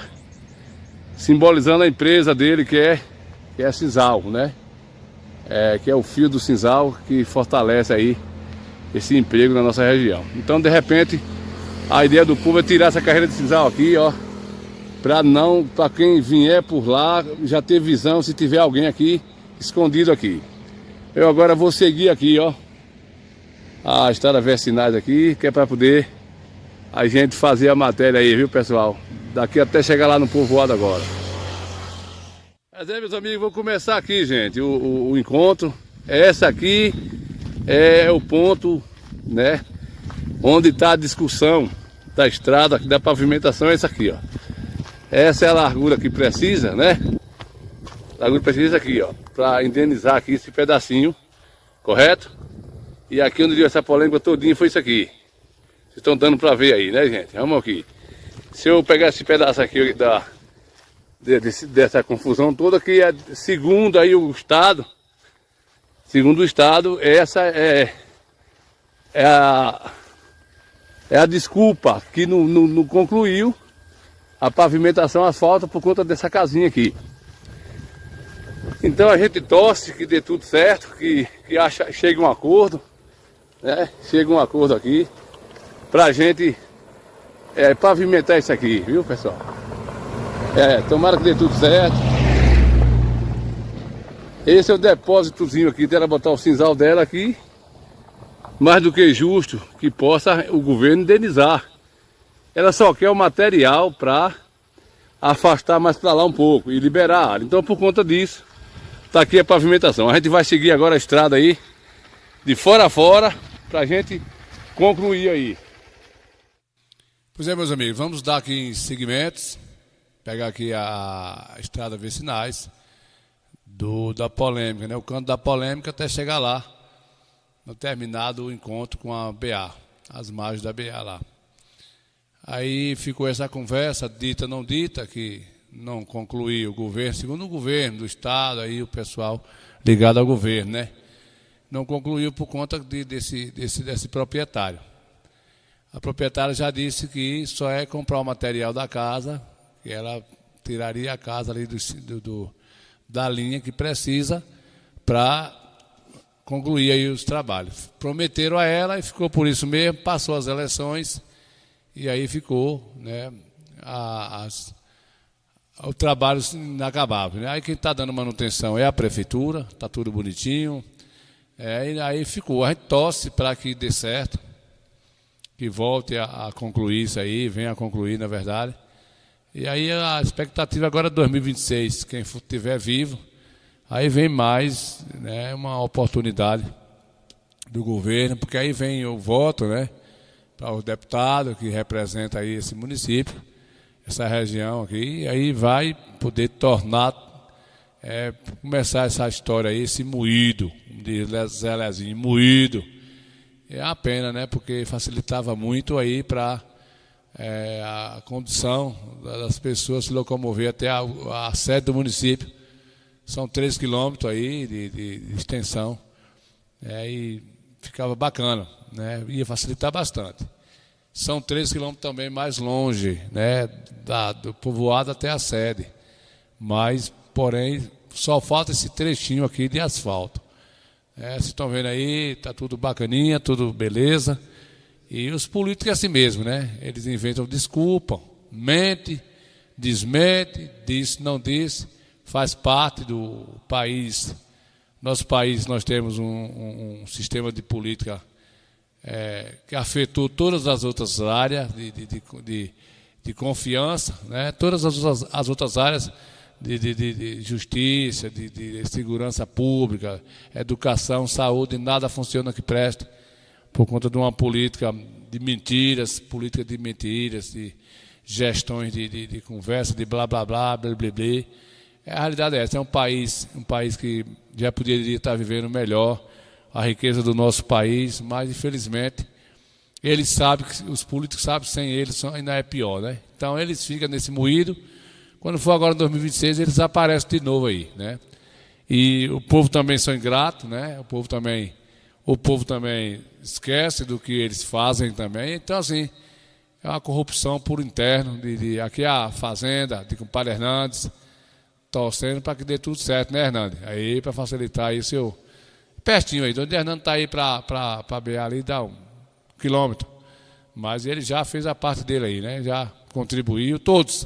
simbolizando a empresa dele que é a Sisal, né? Que é o fio do sisal que fortalece aí esse emprego na nossa região. Então, de repente, a ideia do povo é tirar essa carreira de sisal aqui, ó, para quem vier por lá já ter visão se tiver alguém aqui escondido aqui. Eu agora vou seguir aqui, ó, a estrada Versinais aqui, que é para poder a gente fazer a matéria aí, viu, pessoal? Daqui até chegar lá no povoado agora. Mas aí, meus amigos, vou começar aqui, gente, o encontro. Essa aqui é o ponto, né, onde está a discussão da estrada, da pavimentação, é essa aqui, ó. Essa é a largura que precisa, né? A largura precisa aqui, ó, para indenizar aqui esse pedacinho, correto? E aqui onde deu essa polêmica todinha foi isso aqui. Vocês estão dando para ver aí, né, gente? Vamos aqui. Se eu pegar esse pedaço aqui dessa confusão toda, que é, segundo aí o Estado, essa é a desculpa que não concluiu a pavimentação asfalto por conta dessa casinha aqui. Então a gente torce que dê tudo certo, que chegue um acordo, né? Chega um acordo aqui pra gente pavimentar isso aqui, viu, pessoal? Tomara que dê tudo certo. Esse é o depósitozinho aqui dela, botar o sisal dela aqui. Mais do que justo que possa o governo indenizar. Ela só quer o material para afastar mais para lá um pouco e liberar a área. Então, por conta disso, está aqui a pavimentação. A gente vai seguir agora a estrada aí, de fora a fora, para a gente concluir aí. Pois é, meus amigos, vamos dar aqui em segmentos, pegar aqui a estrada Versinais, da polêmica, né? O canto da polêmica até chegar lá, no terminado encontro com a BA, as margens da BA lá. Aí ficou essa conversa, dita não dita, que não concluiu o governo, segundo o governo do Estado, aí o pessoal ligado ao governo, né? Não concluiu por conta desse proprietário. A proprietária já disse que só é comprar o material da casa, que ela tiraria a casa ali da linha que precisa para concluir aí os trabalhos. Prometeram a ela e ficou por isso mesmo, passou as eleições e aí ficou, né, o trabalho inacabável, né? Aí quem está dando manutenção é a prefeitura, está tudo bonitinho, e aí ficou. A gente torce para que dê certo, que volte a concluir isso aí, venha a concluir, na verdade. E aí a expectativa agora é 2026, quem estiver vivo, Aí vem mais, né, uma oportunidade do governo, porque aí vem o voto, né, para o deputado que representa aí esse município, essa região aqui, e aí vai poder tornar, começar essa história aí, esse moído, de Zé Lezinho, moído. É uma pena, né, porque facilitava muito aí para a condição das pessoas se locomover até a sede do município. São 3 quilômetros aí de extensão, e ficava bacana, né, ia facilitar bastante. São 3 quilômetros também mais longe, né, do povoado até a sede, mas, porém, só falta esse trechinho aqui de asfalto. Vocês estão vendo aí, está tudo bacaninha, tudo beleza. E os políticos é assim mesmo, né? Eles inventam desculpa, mente, desmente, diz, não diz, faz parte do país. Nosso país, nós temos um sistema de política que afetou todas as outras áreas de confiança, né? Todas as outras áreas de justiça, de segurança pública, educação, saúde, nada funciona que preste por conta de uma política de mentiras, de gestões de conversa, de blá, blá, blá, blá, blá, blá. A realidade é essa, é um país que já poderia estar vivendo melhor a riqueza do nosso país, mas, infelizmente, eles sabem, os políticos sabem, sem eles ainda é pior, né? Então, eles ficam nesse moído. Quando for agora em 2026, eles aparecem de novo aí, né? E o povo também são ingratos, né? O povo também esquece do que eles fazem também. Então, assim, é uma corrupção por interno. Aqui a fazenda de compadre Hernandes, torcendo para que dê tudo certo, né, Hernandes? Aí, para facilitar aí seu... Pertinho aí, onde o Hernandes está aí para beber ali, dá 1 quilômetro. Mas ele já fez a parte dele aí, né? Já contribuiu, todos.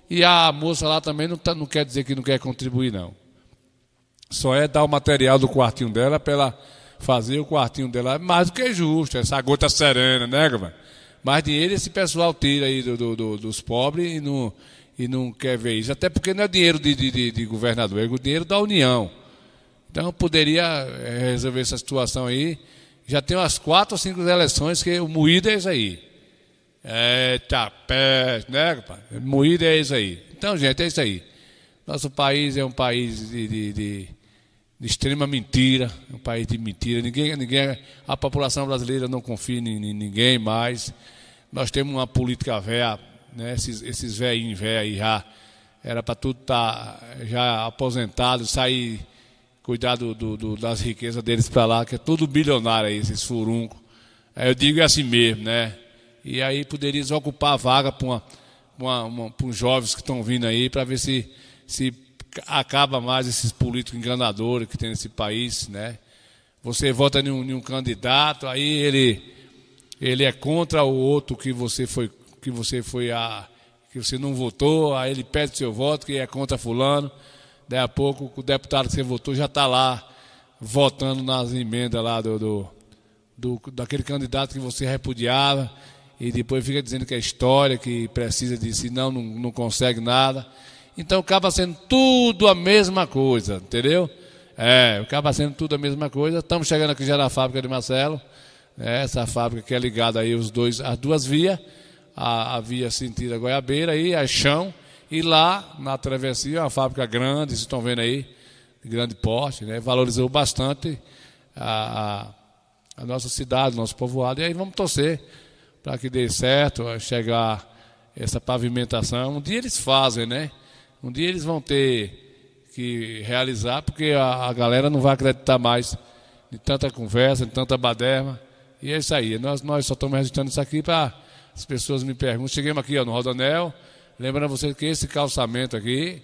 E a moça lá também não quer dizer que não quer contribuir, não. Só é dar o material do quartinho dela para ela fazer o quartinho dela. Mais do que justo, essa gota serena, né, galera? Mais dinheiro esse pessoal tira aí dos pobres e não quer ver isso. Até porque não é dinheiro de governador, é o dinheiro da União. Então poderia resolver essa situação aí. Já tem umas 4 ou 5 eleições que o moído é isso aí. Eita pé, né, rapaz? Moído é isso aí. Então, gente, é isso aí. Nosso país é um país de extrema mentira, um país de mentira. A população brasileira não confia em ninguém mais. Nós temos uma política velha, né? Esses velhinhos aí já era para tudo estar já aposentado, sair, cuidar das riquezas deles para lá, que é tudo bilionário aí, esses furuncos. Eu digo assim mesmo, né? E aí poderia ocupar a vaga para uns jovens que estão vindo aí, para ver se acaba mais esses políticos enganadores que tem nesse país, né? Você vota em um candidato, aí ele é contra o outro que você não votou, aí ele pede seu voto, que é contra fulano. Daí a pouco o deputado que você votou já está lá votando nas emendas lá daquele candidato que você repudiava, e depois fica dizendo que é história, que precisa de si, não consegue nada. Então acaba sendo tudo a mesma coisa, entendeu? Acaba sendo tudo a mesma coisa. Estamos chegando aqui já na fábrica de Marcelo, essa fábrica que é ligada aí as 2 vias, a via sentido Goiabeira aí, a chão, e lá na travessia, uma fábrica grande, vocês estão vendo aí, de grande porte, né? Valorizou bastante a nossa cidade, nosso povoado, e aí vamos torcer para que dê certo, chegar essa pavimentação. Um dia eles fazem, né? Um dia eles vão ter que realizar, porque a galera não vai acreditar mais de tanta conversa, de tanta baderna. E é isso aí. Nós só estamos registrando isso aqui para as pessoas me perguntam. Chegamos aqui no Rodoanel. Lembrando a vocês que esse calçamento aqui,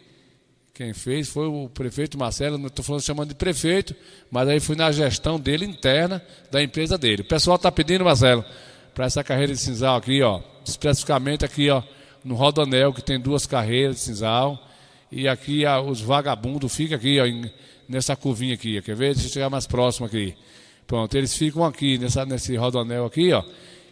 quem fez foi o prefeito Marcelo. Não estou chamando de prefeito, mas aí fui na gestão dele interna, da empresa dele. O pessoal está pedindo, Marcelo, para essa carreira de sisal aqui, ó, especificamente aqui, ó, no Rodoanel, que tem 2 carreiras de sisal, e aqui os vagabundos ficam aqui, ó, nessa curvinha aqui, ó, quer ver? Deixa eu chegar mais próximo aqui. Pronto, eles ficam aqui, nesse Rodoanel aqui, ó,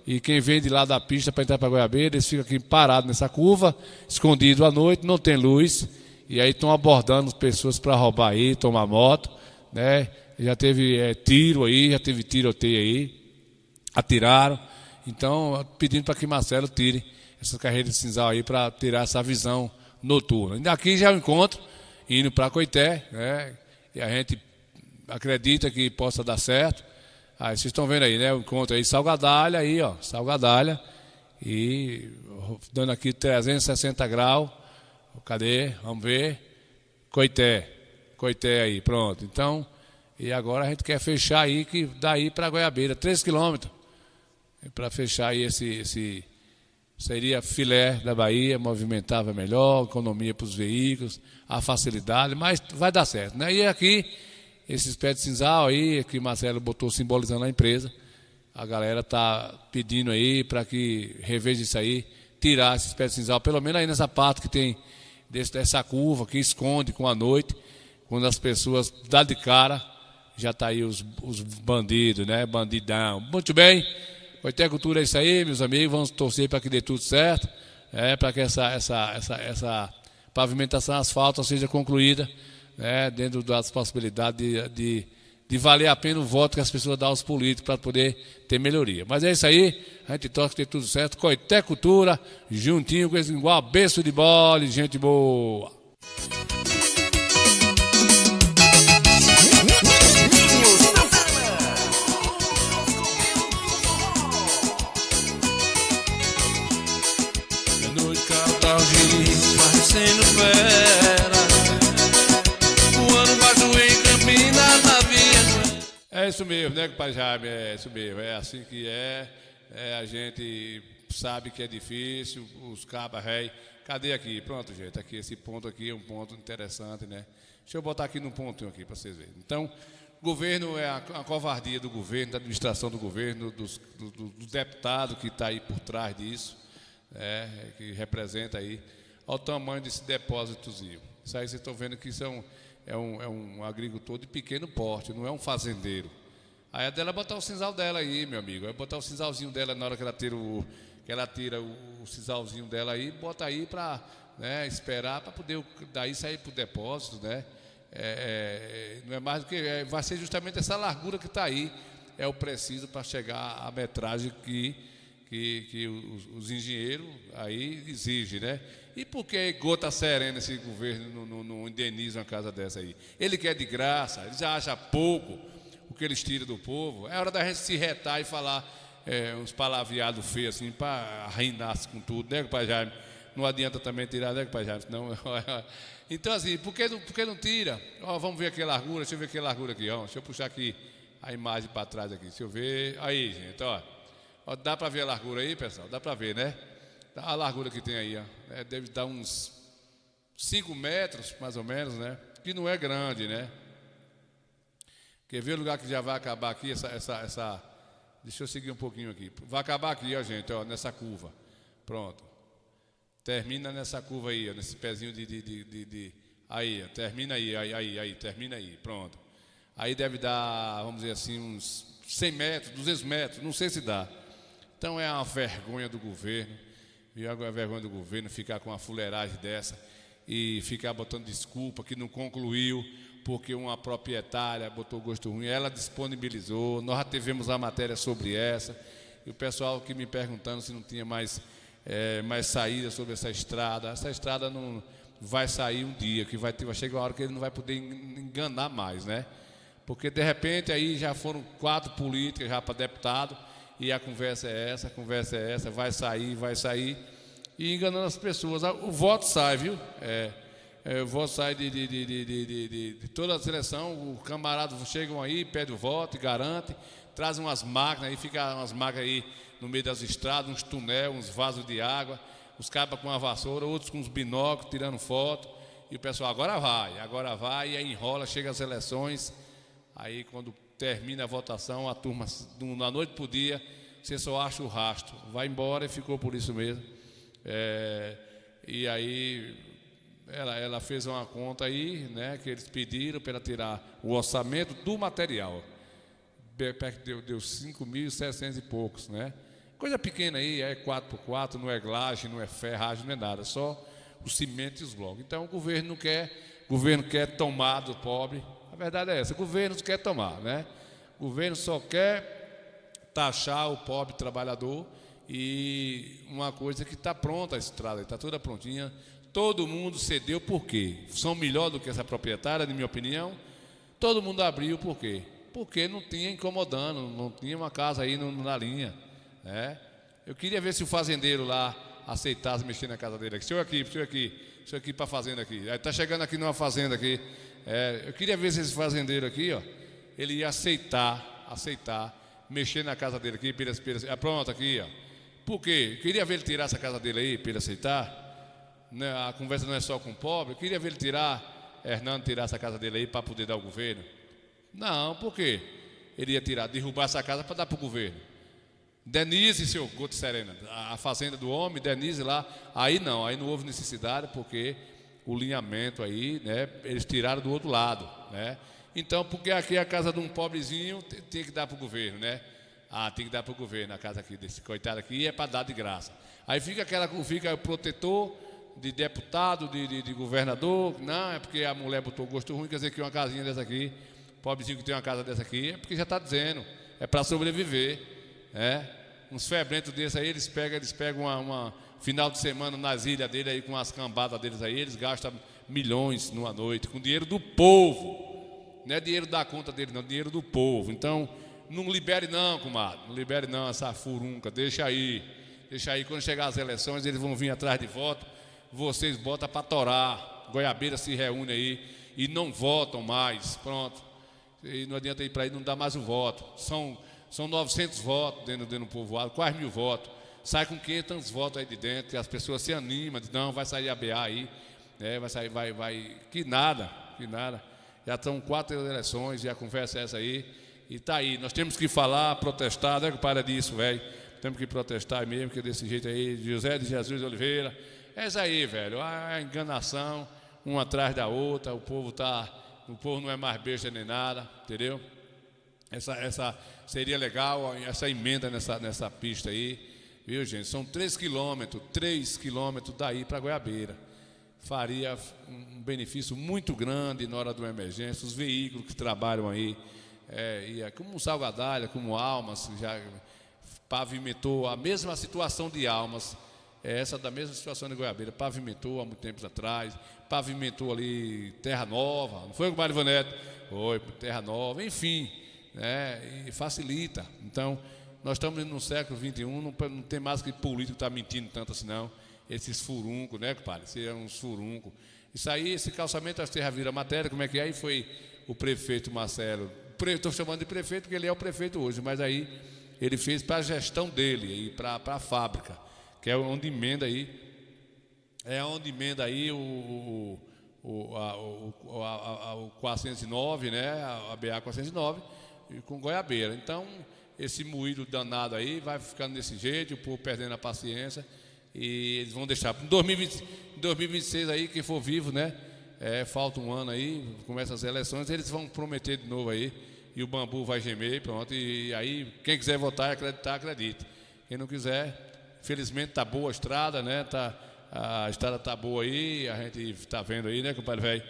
e quem vem de lá da pista para entrar para Goiabeira, eles ficam aqui parados nessa curva, escondido à noite, não tem luz, e aí estão abordando pessoas para roubar aí, tomar moto, né? Já teve tiro aí, já teve tiroteio aí, atiraram. Então, pedindo para que Marcelo tire essa carreira de cinzal aí para tirar essa visão noturna. E daqui já é o encontro, indo para Coité, né? E a gente acredita que possa dar certo. Aí vocês estão vendo aí, né? O encontro aí, Salgadalha aí, ó, Salgadalha. E dando aqui 360 graus. Cadê? Vamos ver. Coité aí, pronto. Então, e agora a gente quer fechar aí, que daí para Goiabeira, 3 quilômetros. Para fechar aí esse seria filé da Bahia, movimentava melhor, economia para os veículos, a facilidade, mas vai dar certo, né? E aqui, esses pés de cinzal aí, que Marcelo botou simbolizando a empresa, a galera está pedindo aí para que reveja isso aí, tirar esses pés de cinzal, pelo menos aí nessa parte que tem dessa curva, que esconde com a noite, quando as pessoas dão de cara, já está aí os bandidos, né? Bandidão. Muito bem. Coité Cultura é isso aí, meus amigos. Vamos torcer para que dê tudo certo, para que essa pavimentação asfalto seja concluída, né, dentro das possibilidades de valer a pena o voto que as pessoas dão aos políticos para poder ter melhoria. Mas é isso aí, a gente torce que dê tudo certo. Coité Cultura, juntinho com esse igual berço de bola e gente boa. Parecendo fera, voando baixo em Campinas na via. É isso mesmo, né, pai Jaime? É isso mesmo, é assim que a gente sabe que é difícil, os cabas réi. Cadê aqui? Pronto, gente, aqui, esse ponto aqui é um ponto interessante, né? Deixa eu botar aqui num pontinho aqui para vocês verem. Então, o governo é a covardia do governo, da administração do governo, do deputado que está aí por trás disso, que representa aí. Olha o tamanho desse depósitozinho. Isso aí vocês estão vendo que isso é um agricultor de pequeno porte, não é um fazendeiro. Aí é dela botar o cinzal dela aí, meu amigo. Aí botar o cinzalzinho dela na hora que ela tira o cinzalzinho dela aí, bota aí para, né, esperar para poder daí sair para o depósito, né? Não é mais do que vai ser justamente essa largura que está aí, é o preciso para chegar à metragem que os engenheiros aí exigem, né? E por que gota serena esse governo não indeniza uma casa dessa aí? Ele quer de graça, ele já acha pouco o que eles tiram do povo. É hora da gente se retar e falar uns palavreados feios assim, para reinar-se com tudo, né, pai Jaime? Não adianta também tirar, né, pai Jaime? Não. Então, assim, por que não tira? Vamos ver aqui a largura, deixa eu ver aqui a largura aqui, deixa eu puxar aqui a imagem para trás aqui, deixa eu ver. Aí, gente, dá para ver a largura aí, pessoal? Dá para ver, né? A largura que tem aí, deve dar uns 5 metros, mais ou menos, né? Que não é grande, né? Quer ver o lugar que já vai acabar aqui, essa... Deixa eu seguir um pouquinho aqui. Vai acabar aqui, gente, nessa curva. Pronto. Termina nessa curva aí, nesse pezinho aí, termina aí, termina aí, pronto. Aí deve dar, vamos dizer assim, uns 100 metros, 200 metros, não sei se dá. Então é uma vergonha do governo, é uma vergonha do governo ficar com uma fuleiragem dessa e ficar botando desculpa que não concluiu porque uma proprietária botou gosto ruim, ela disponibilizou, nós já tivemos a matéria sobre essa, e o pessoal que me perguntando se não tinha mais saída sobre essa estrada não vai sair um dia, que vai chegar uma hora que ele não vai poder enganar mais, né? Porque de repente aí já foram 4 políticas já para deputado, e a conversa é essa, vai sair, e enganando as pessoas. O voto sai, viu? O voto sai de toda a seleção, os camaradas chegam aí, pedem o voto e garantem, trazem umas máquinas, aí fica umas máquinas aí no meio das estradas, uns túneis, uns vasos de água, os cabas com uma vassoura, outros com os binóculos, tirando foto, e o pessoal agora vai, e aí enrola, chega as eleições, aí quando termina a votação, a turma, da noite para o dia, você só acha o rastro, vai embora e ficou por isso mesmo. E aí ela fez uma conta aí, né, que eles pediram para ela tirar o orçamento do material. Deu 5.700 e poucos, né? Coisa pequena aí, 4x4, não é laje, não é ferragem, não é nada, só o cimento e os blocos. Então o governo quer tomar do pobre. A verdade é essa, o governo quer tomar, né? O governo só quer taxar o pobre trabalhador e uma coisa que está pronta a estrada, está toda prontinha. Todo mundo cedeu, por quê? São melhor do que essa proprietária, na minha opinião. Todo mundo abriu, por quê? Porque não tinha incomodando, não tinha uma casa aí na linha, né? Eu queria ver se o fazendeiro lá aceitasse mexer na casa dele. Senhor aqui para a fazenda aqui. Aí está chegando aqui numa fazenda aqui. Eu queria ver se esse fazendeiro aqui, ó, ele ia aceitar mexer na casa dele aqui, pronto, aqui, ó. Por quê? Eu queria ver ele tirar essa casa dele aí, para ele aceitar. A conversa não é só com o pobre. Eu queria ver ele Hernando tirar essa casa dele aí para poder dar ao governo. Não, por quê? Ele ia derrubar essa casa para dar para o governo. Denise, seu Couto Serena, a fazenda do homem, Denise lá, aí não houve necessidade, porque o linhamento aí, né, eles tiraram do outro lado, né? Então, porque aqui é a casa de um pobrezinho, tem que dar para o governo, né? Tem que dar para o governo, a casa aqui desse coitado aqui é para dar de graça. Aí fica o protetor de deputado, de governador. Não, é porque a mulher botou gosto ruim, quer dizer que uma casinha dessa aqui, pobrezinho que tem uma casa dessa aqui, é porque já está dizendo, é para sobreviver, né? Uns febrentos desses aí, eles pegam uma final de semana nas ilhas dele aí, com as cambadas deles aí, eles gastam milhões numa noite, com dinheiro do povo, não é dinheiro da conta dele não, dinheiro do povo. Então, não libere não, comadre, não libere não essa furunca, deixa aí, quando chegar as eleições, eles vão vir atrás de voto, vocês botam para torar, Goiabeira se reúne aí e não votam mais, pronto, e não adianta ir para aí, não dá mais o voto, são 900 votos dentro do povoado, quase 1000 votos, sai com 500 votos aí de dentro, e as pessoas se animam, dizem, não, vai sair a BA aí, né, vai sair, que nada, já estão 4 eleições e a conversa é essa aí, e tá aí, nós temos que falar, protestar, não é que para disso, velho, temos que protestar mesmo, que desse jeito aí, José de Jesus de Oliveira, é isso aí, velho, a enganação, uma atrás da outra, o povo não é mais besta nem nada, entendeu? Essa seria legal, essa emenda nessa pista aí, viu, gente? São 3 quilômetros daí para Goiabeira. Faria um benefício muito grande na hora de uma emergência. Os veículos que trabalham aí, como Salgadalha, como Almas, já pavimentou a mesma situação de Almas, essa da mesma situação de Goiabeira, pavimentou há muito tempo atrás, pavimentou ali Terra Nova, não foi com o Mário Vaneto? Foi, Terra Nova, enfim, né, e facilita. Então, nós estamos no século XXI, não tem mais que político estar mentindo tanto assim, não. Esses furuncos, né, compadre? Esses são uns furuncos. Isso aí, esse calçamento, acho que já vira matéria, como é que é? Aí foi o prefeito Marcelo, estou chamando de prefeito porque ele é o prefeito hoje, mas aí ele fez para a gestão dele, para a fábrica, que é onde emenda aí, o 409, né, a BA 409, com Goiabeira. Então, esse moído danado aí vai ficando desse jeito, o povo perdendo a paciência, e eles vão deixar. Em 2026 aí, quem for vivo, né, falta um ano aí, começa as eleições, eles vão prometer de novo aí, e o bambu vai gemer, pronto, e aí quem quiser votar e acreditar, acredita. Quem não quiser, infelizmente está boa a estrada, né, a estrada está boa aí, a gente está vendo aí, né, compadre velho?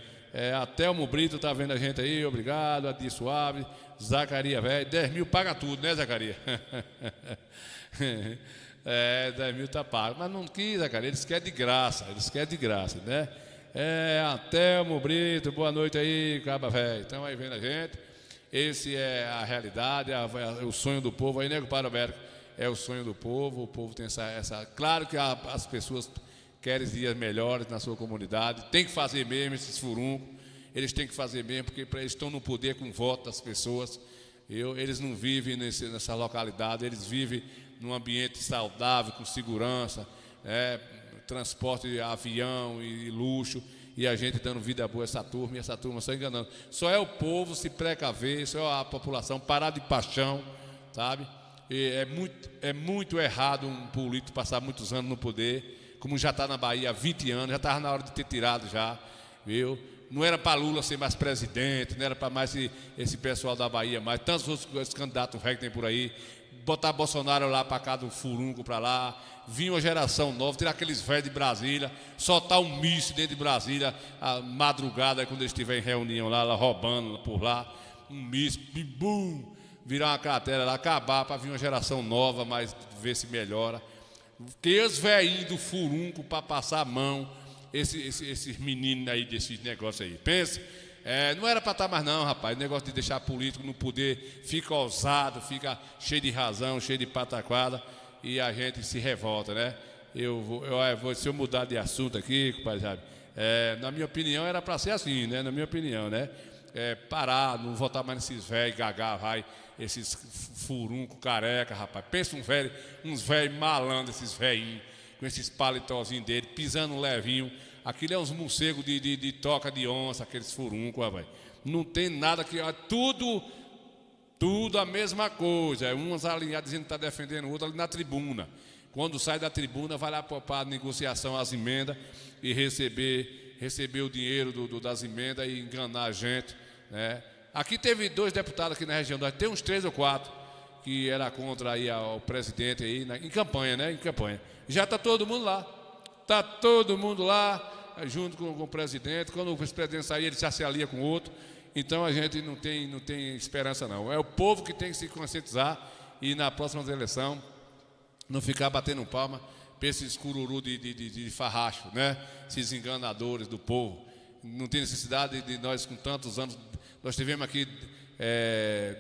Até o Brito está vendo a gente aí, obrigado, Adi Suave, Zacaria velho, 10 mil paga tudo, né, Zacaria? 10 mil está pago, mas não quis, Zacaria, eles querem de graça, né? Até o Brito, boa noite aí, caba velho, estão aí vendo a gente, esse é a realidade, o sonho do povo aí, né, compadre Alberto? É o sonho do povo, o povo tem essa... Claro que as pessoas querem dias melhores na sua comunidade, tem que fazer mesmo esses furuncos, eles têm que fazer mesmo, porque eles estão no poder com o voto das pessoas. Eles não vivem nessa localidade, eles vivem num ambiente saudável, com segurança, transporte de avião e luxo, e a gente dando vida boa a essa turma, e essa turma só enganando. Só é o povo se precaver, só é a população parar de paixão, sabe? É muito errado um político passar muitos anos no poder, como já está na Bahia há 20 anos, já estava na hora de ter tirado já, viu? Não era para Lula ser mais presidente, não era para mais esse pessoal da Bahia mais, tantos outros candidatos que tem por aí, botar Bolsonaro lá para cá do furunco para lá, vir uma geração nova, tirar aqueles velhos de Brasília, soltar um míssil dentro de Brasília, a madrugada, quando eles estiverem em reunião lá roubando por lá, um míssil, bim, bum, virar uma cratera lá, acabar para vir uma geração nova, mas ver se melhora. Ter os velhinhos do furunco para passar a mão, esses meninos aí desses negócios aí. Pensa, não era para estar mais não, rapaz. O negócio de deixar político no poder fica ousado, fica cheio de razão, cheio de pataquada e a gente se revolta, né? Se eu mudar de assunto aqui, compadre, na minha opinião era para ser assim, né? Na minha opinião, né? Parar, não votar mais nesses velhos gagá, esses furunco careca, rapaz. Pensa uns velhos malandros, esses velhinhos, com esses palitozinhos dele, pisando levinho. Aquilo é uns morcegos de toca de onça, aqueles furuncos, rapaz. Não tem nada que... Tudo a mesma coisa. Uns alinhados dizendo que está defendendo o outro ali na tribuna. Quando sai da tribuna, vai lá para a negociação, as emendas, e receber o dinheiro das emendas e enganar a gente, né? Aqui teve 2 deputados aqui na região, tem uns 3 ou 4 que era contra aí ao presidente aí, em campanha, né? Em campanha. Já está todo mundo lá. Está todo mundo lá, junto com o presidente. Quando o vice-presidente sair, ele se alia com o outro. Então a gente não tem esperança não. É o povo que tem que se conscientizar e na próxima eleição não ficar batendo palma para esses cururu de farracho, né? Esses enganadores do povo. Não tem necessidade de nós com tantos anos. Nós tivemos aqui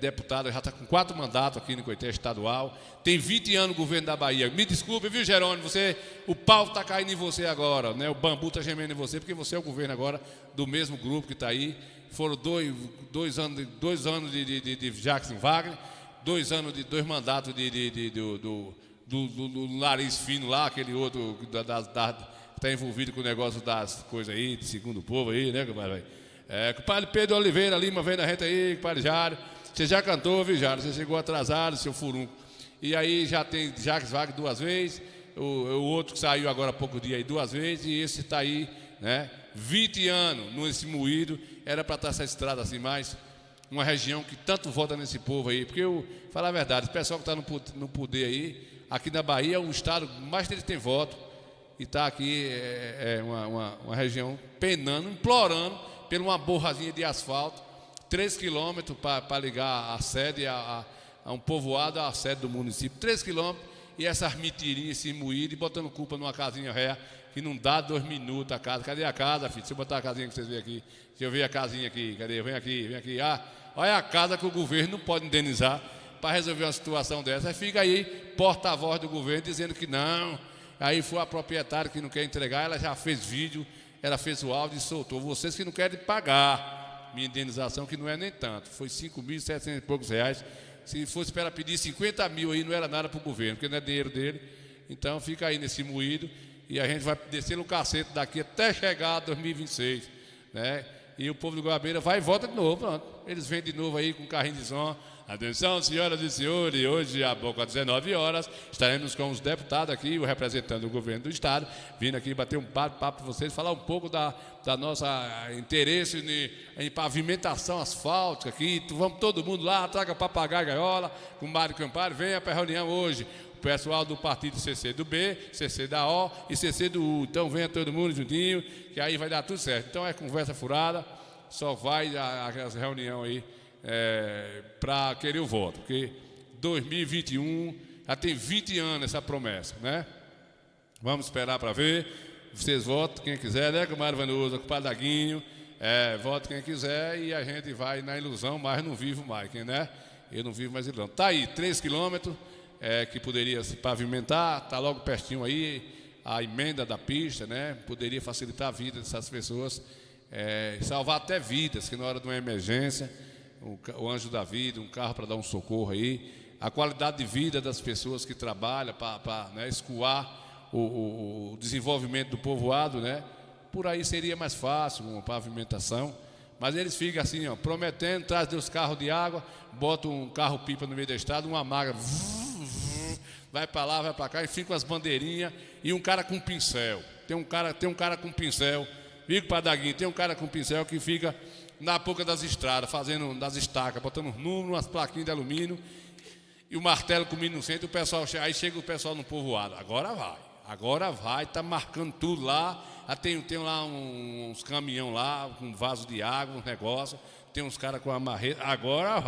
deputado, já está com 4 mandatos aqui no Coité estadual. Tem 20 anos o governo da Bahia. Me desculpe, viu, Jerônimo? O pau está caindo em você agora, né? O bambu está gemendo em você, porque você é o governo agora do mesmo grupo que está aí. Foram dois anos de Jackson Wagner, 2 mandatos do nariz fino lá, aquele outro que está envolvido com o negócio das coisas aí, de segundo povo aí, né, compadre? Compadre Pedro Oliveira Lima vem da gente aí, compadre Jário. Você já cantou, viu, Jário? Você chegou atrasado, seu furunco. E aí já tem Jackson Wagner 2 vezes, o outro que saiu agora há pouco dia aí 2 vezes, e esse está aí, né? 20 anos nesse moído, era para estar essa estrada assim mais, uma região que tanto vota nesse povo aí, porque falar a verdade, o pessoal que está no poder aí, aqui na Bahia é o estado que mais deles tem voto, e está aqui uma região penando, implorando por uma borrazinha de asfalto, 3 quilômetros para ligar a sede a um povoado à sede do município, 3 quilômetros, e essas mentirinhas, esse moído, e botando culpa numa casinha ré, que não dá 2 minutos a casa. Cadê a casa, filho? Deixa eu botar a casinha que vocês veem aqui. Deixa eu ver a casinha aqui. Cadê? Vem aqui. Olha a casa que o governo não pode indenizar para resolver uma situação dessa. Aí fica aí, porta-voz do governo, dizendo que não. Aí foi a proprietária que não quer entregar, ela já fez vídeo, ela fez o áudio e soltou. Vocês que não querem pagar minha indenização, que não é nem tanto. Foi 5.700 e poucos reais. Se fosse para pedir 50 mil aí, não era nada para o governo, porque não é dinheiro dele. Então fica aí nesse moído. E a gente vai descer no cacete daqui até chegar a 2026, né? E o povo do Goiabeira vai e volta de novo, pronto. Eles vêm de novo aí com carrinho de som. Atenção, senhoras e senhores, hoje, às 19 horas, estaremos com os deputados aqui, o representante do governo do estado, vindo aqui bater um papo para vocês, falar um pouco da nossa interesse em pavimentação asfáltica aqui. Vamos todo mundo lá, traga papagaio, gaiola, com o Mário Campari, venha para a reunião hoje. Pessoal do partido CC do B, CC da O e CC do U. Então venha todo mundo juntinho, que aí vai dar tudo certo. Então é conversa furada, só vai a reunião aí para querer o voto, porque 2021 já tem 20 anos essa promessa, né? Vamos esperar para ver. Vocês votam quem quiser, né, comadre Vanusa, com o Padaguinho, vote quem quiser e a gente vai na ilusão, mas não vivo mais, né? Eu não vivo mais ilusão. Tá aí, 3 quilômetros. Que poderia se pavimentar, está logo pertinho aí, a emenda da pista, né? Poderia facilitar a vida dessas pessoas, salvar até vidas, que na hora de uma emergência, o anjo da vida, um carro para dar um socorro aí, a qualidade de vida das pessoas que trabalham para né, escoar o desenvolvimento do povoado, né? Por aí seria mais fácil uma pavimentação. Mas eles ficam assim, ó, prometendo, traz os carros de água, bota um carro-pipa no meio da estrada, uma maga, vai para lá, vai para cá, e fica com as bandeirinhas e um cara com pincel. Tem um cara com pincel, viu, Padaguinho? Tem um cara com pincel que fica na boca das estradas, fazendo das estacas, botando números, umas plaquinhas de alumínio e o martelo comigo no centro, o pessoal aí chega o pessoal no povoado, agora vai, tá marcando tudo lá. Tem lá uns caminhão lá, com vaso de água, um negócio, tem uns caras com a marreta, agora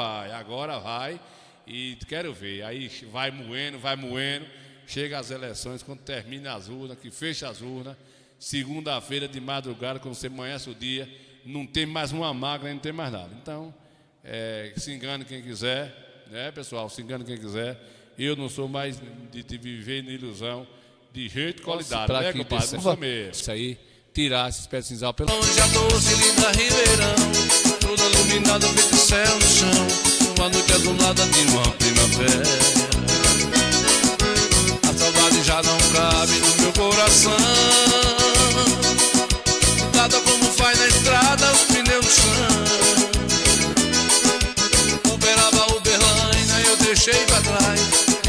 vai, e quero ver, aí vai moendo, chega as eleições, quando termina as urnas, que fecha as urnas, segunda-feira de madrugada, quando você amanhece o dia, não tem mais uma máquina, não tem mais nada. Então, se engane quem quiser, né, pessoal, se engane quem quiser. Eu não sou mais de viver na ilusão de jeito e qualidade, né, compadre? Isso aí, tirar esse pé de cinzal pelo... Já doce, linda Ribeirão, toda iluminada, feito céu no chão, uma noite azulada de uma primavera. A saudade já não cabe no meu coração, nada como faz na estrada, os pneus no chão. Uberaba, Uberlândia, eu deixei pra trás,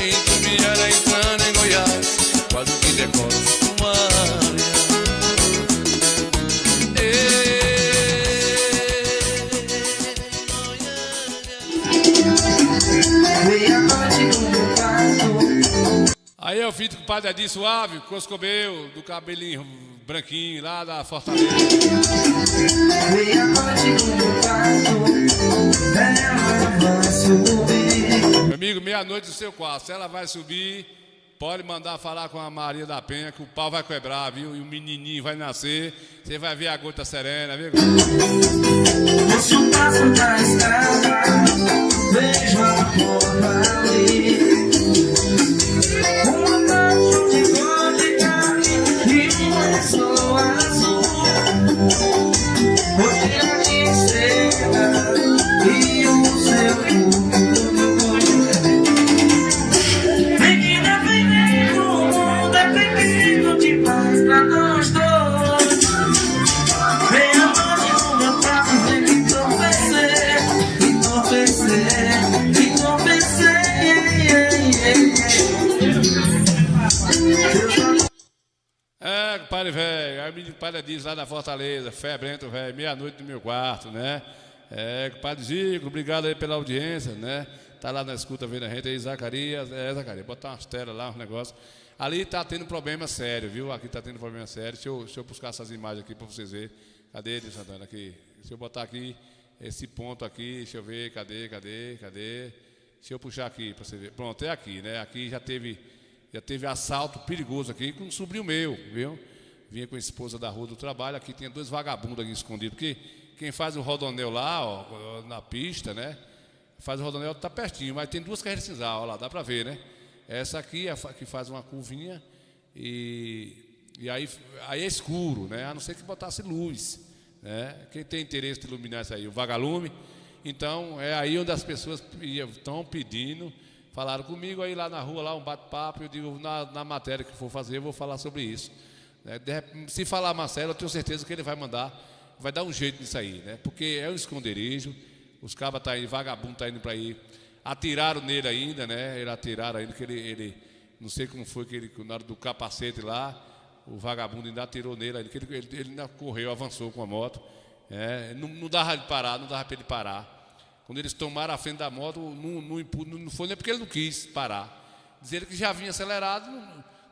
em Tumbiara, entrando em Goiás, quase que decoro uma área. Aí eu fiz com o padre Adi Suave, Coscobeu, do cabelinho branquinho lá da Fortaleza. Meu amigo, meia-noite do seu quarto, se ela vai subir, pode mandar falar com a Maria da Penha que o pau vai quebrar, viu? E o menininho vai nascer, você vai ver a gota serena, viu? Deixa um passo da estrada, vejo a porta ali. Uma noite de gótica e uma pessoa azul. Hoje a gente chega e o seu corpo. Menina, vem o mundo é pequeno demais pra nós dois. Vem a noite no meu quarto, vem me entorpecer. Compadre velho, aí o menino padre diz lá da Fortaleza, febrento velho, meia-noite no meu quarto, né? Compadre Zico, obrigado aí pela audiência, né? Tá lá na escuta vendo a gente aí, Zacarias, Zacarias, botar umas telas lá, um negócio. Ali tá tendo problema sério, viu? Aqui tá tendo problema sério. Deixa eu buscar essas imagens aqui para vocês verem. Cadê ele, Santana? Aqui. Deixa eu botar aqui esse ponto aqui, deixa eu ver, cadê? Deixa eu puxar aqui para você ver. Pronto, é aqui, né? Aqui já teve assalto perigoso aqui com um sobrinho meu, viu? Vinha com a esposa da rua do trabalho, aqui tinha 2 vagabundos aqui escondidos, porque quem faz o rodonel lá, ó, na pista, né? Faz o rodonel, tá pertinho, mas tem 2 carreiras cinzal, ó lá, dá para ver, né? Essa aqui é que faz uma curvinha e aí é escuro, né? A não ser que botasse luz, né? Quem tem interesse de iluminar isso aí, o vagalume. Então, é aí onde as pessoas estão pedindo, falaram comigo aí lá na rua, lá um bate-papo, eu digo, na matéria que for fazer, eu vou falar sobre isso. Se falar Marcelo, eu tenho certeza que ele vai dar um jeito nisso aí, né? Porque é um esconderijo, os cabas tá aí, vagabundo tá indo para aí, atiraram nele ainda, né? Atiraram ainda, que ele não sei como foi que ele, na hora do capacete lá, o vagabundo ainda atirou nele ainda, que ele ainda correu, avançou com a moto, não dava para ele parar. Quando eles tomaram a frente da moto, não foi nem porque ele não quis parar. Diz ele que já vinha acelerado,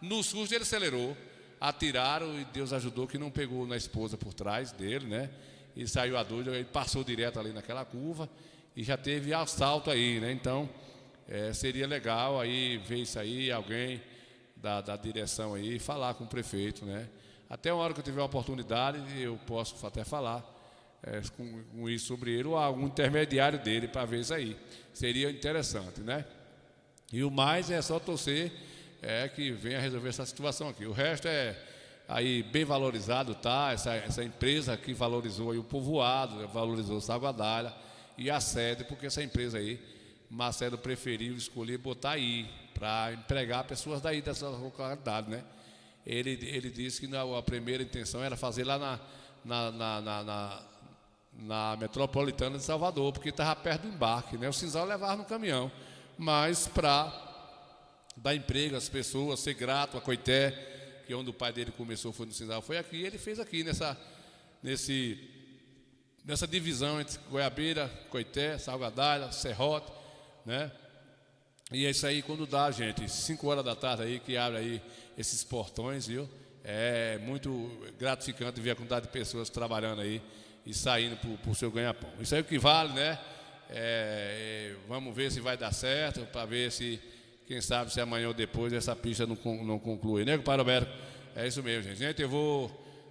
no susto ele acelerou. Atiraram e Deus ajudou que não pegou na esposa por trás dele, né? E saiu a dúvida, ele passou direto ali naquela curva e já teve assalto aí, né? Então, seria legal aí ver isso aí, alguém da direção aí, falar com o prefeito, né? Até uma hora que eu tiver a oportunidade, eu posso até falar com isso sobre ele ou algum intermediário dele para ver isso aí. Seria interessante, né? E o mais é só torcer que venha resolver essa situação aqui. O resto é aí bem valorizado, tá? Essa empresa que valorizou aí o povoado, valorizou o Salguadalha e a sede, porque essa empresa aí, Marcelo preferiu escolher botar aí para empregar pessoas daí dessa localidade, né? Ele disse que a primeira intenção era fazer lá na metropolitana de Salvador, porque estava perto do embarque, né? O cinzal levava no caminhão, mas para dar emprego às pessoas, ser grato a Coité, que é onde o pai dele começou, foi no cinzal, foi aqui, ele fez aqui nessa divisão entre Goiabeira, Coité, Salguadalha, Serrote, né? E é isso aí, quando dá, gente, 5 horas da tarde aí, que abre aí esses portões, viu? É muito gratificante ver a quantidade de pessoas trabalhando aí e saindo por seu ganha-pão. Isso aí é o que vale, né? Vamos ver se vai dar certo, para ver se, quem sabe, se amanhã ou depois essa pista não conclui, né, compadre Roberto? É isso mesmo, gente. Gente,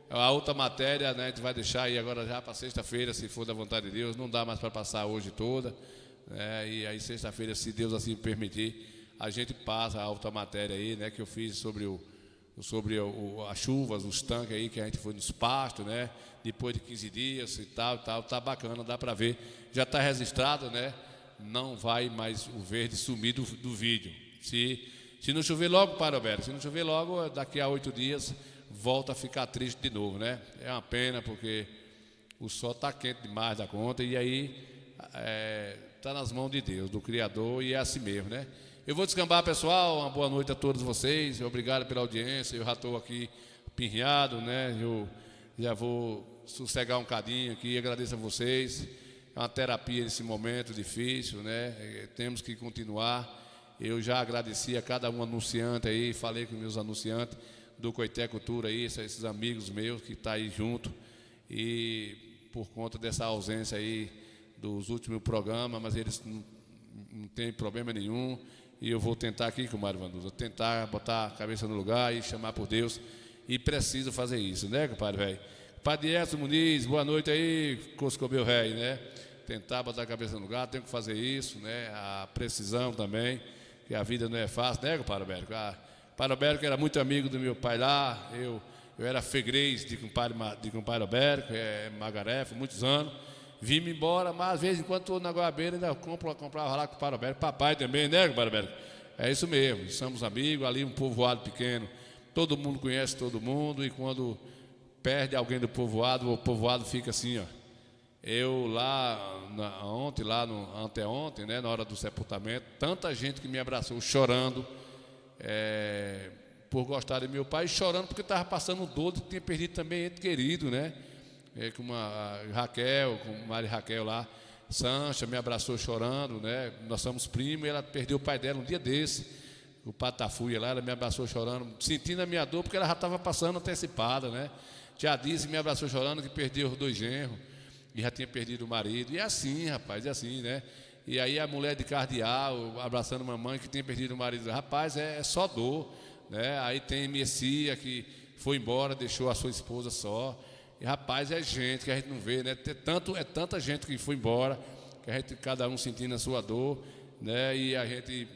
a outra matéria, né, a gente vai deixar aí agora já para sexta-feira, se for da vontade de Deus. Não dá mais para passar hoje toda, né? E aí sexta-feira, se Deus assim permitir, a gente passa a outra matéria aí, né, que eu fiz sobre as chuvas, os tanques aí que a gente foi nos pastos, né? Depois de 15 dias e tal, tá bacana, dá para ver. Já está registrado, né? Não vai mais o verde sumir do vídeo. Se não chover logo, para Roberto, se não chover logo, daqui a 8 dias volta a ficar triste de novo, né? É uma pena porque o sol está quente demais da conta e aí está nas mãos de Deus, do Criador, e é assim mesmo, né? Eu vou descambar, pessoal. Uma boa noite a todos vocês. Obrigado pela audiência. Eu já estou aqui pinhado, né? Eu já vou sossegar um cadinho aqui. Agradeço a vocês. É uma terapia nesse momento difícil, né? Temos que continuar. Eu já agradeci a cada um anunciante aí. Falei com meus anunciantes do Coité Cultura aí, esses amigos meus que estão aí junto. E por conta dessa ausência aí dos últimos programas, mas eles não têm problema nenhum. E eu vou tentar aqui, comadre Vanduza, tentar botar a cabeça no lugar e chamar por Deus. E preciso fazer isso, né, compadre velho? Padre Edson Muniz, boa noite aí, Coscobel Rei, né? Tentar botar a cabeça no lugar, tenho que fazer isso, né? A precisão também, que a vida não é fácil, né, compadre Roberto? Compadre Roberto era muito amigo do meu pai lá, eu era freguês de compadre Roberto, Magaré, muitos anos. Vim-me embora, mas às vezes, enquanto estou na Goiabeira, ainda comprava lá com o Padre Roberto. Papai também, né, Padre Roberto? É isso mesmo, somos amigos, ali um povoado pequeno, todo mundo conhece todo mundo, e quando perde alguém do povoado, o povoado fica assim, ó. Eu lá, anteontem, né, na hora do sepultamento, tanta gente que me abraçou chorando, por gostar de meu pai, chorando porque estava passando dor de que tinha perdido também ente querido, né? Com a Raquel, com a Maria Raquel lá, Sancha me abraçou chorando, né? Nós somos primos, e ela perdeu o pai dela um dia desse, o Patafuia lá, ela me abraçou chorando, sentindo a minha dor, porque ela já estava passando antecipada, né? Tia Disse me abraçou chorando que perdeu os 2 genros, e já tinha perdido o marido, e é assim, rapaz, é assim, né? E aí a mulher de cardeal, abraçando a mamãe que tinha perdido o marido, rapaz, é só dor, né? Aí tem Messia que foi embora, deixou a sua esposa só. E, rapaz, é gente que a gente não vê, né? Tanta gente que foi embora, que a gente, cada um sentindo a sua dor, né? E a gente,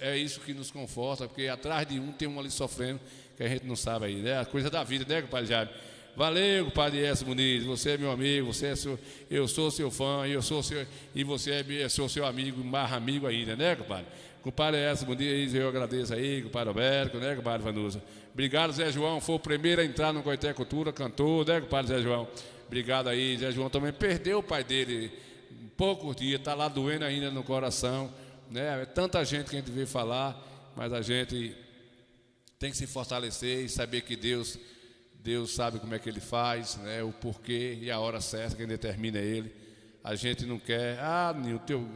é isso que nos conforta, porque atrás de um tem um ali sofrendo, que a gente não sabe aí, né? A coisa da vida, né, compadre Jaime? Valeu, compadre Edson Muniz, você é meu amigo, eu sou seu fã, e você sou seu amigo, mais amigo ainda, né, compadre? Compadre Edson Muniz, eu agradeço aí, compadre Roberto, né, compadre Vanusa? Obrigado, Zé João, foi o primeiro a entrar no Coité Cultura, cantor, né, compadre Zé João? Obrigado aí, Zé João também perdeu o pai dele poucos dias, está lá doendo ainda no coração, né? É tanta gente que a gente vê falar, mas a gente tem que se fortalecer e saber que Deus sabe como é que Ele faz, né? O porquê e a hora certa, quem determina é Ele. A gente não quer,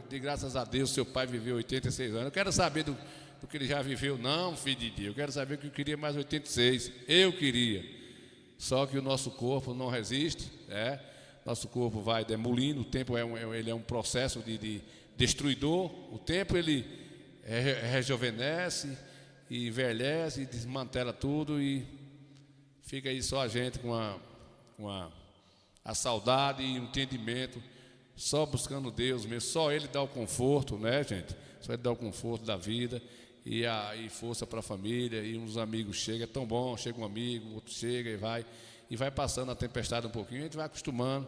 de graças a Deus, seu pai viveu 86 anos. Eu quero saber do que ele já viveu. Não, filho de Deus, eu quero saber que eu queria mais 86. Eu queria. Só que o nosso corpo não resiste, né? Nosso corpo vai demolindo. O tempo ele é um processo de destruidor. O tempo ele rejuvenesce, e envelhece, e desmantela tudo, e fica aí só a gente com a saudade e o entendimento, só buscando Deus mesmo. Só Ele dá o conforto, né, gente? Só Ele dá o conforto da vida e força para a família. E uns amigos chegam, é tão bom, chega um amigo, outro chega e vai passando a tempestade um pouquinho, a gente vai acostumando.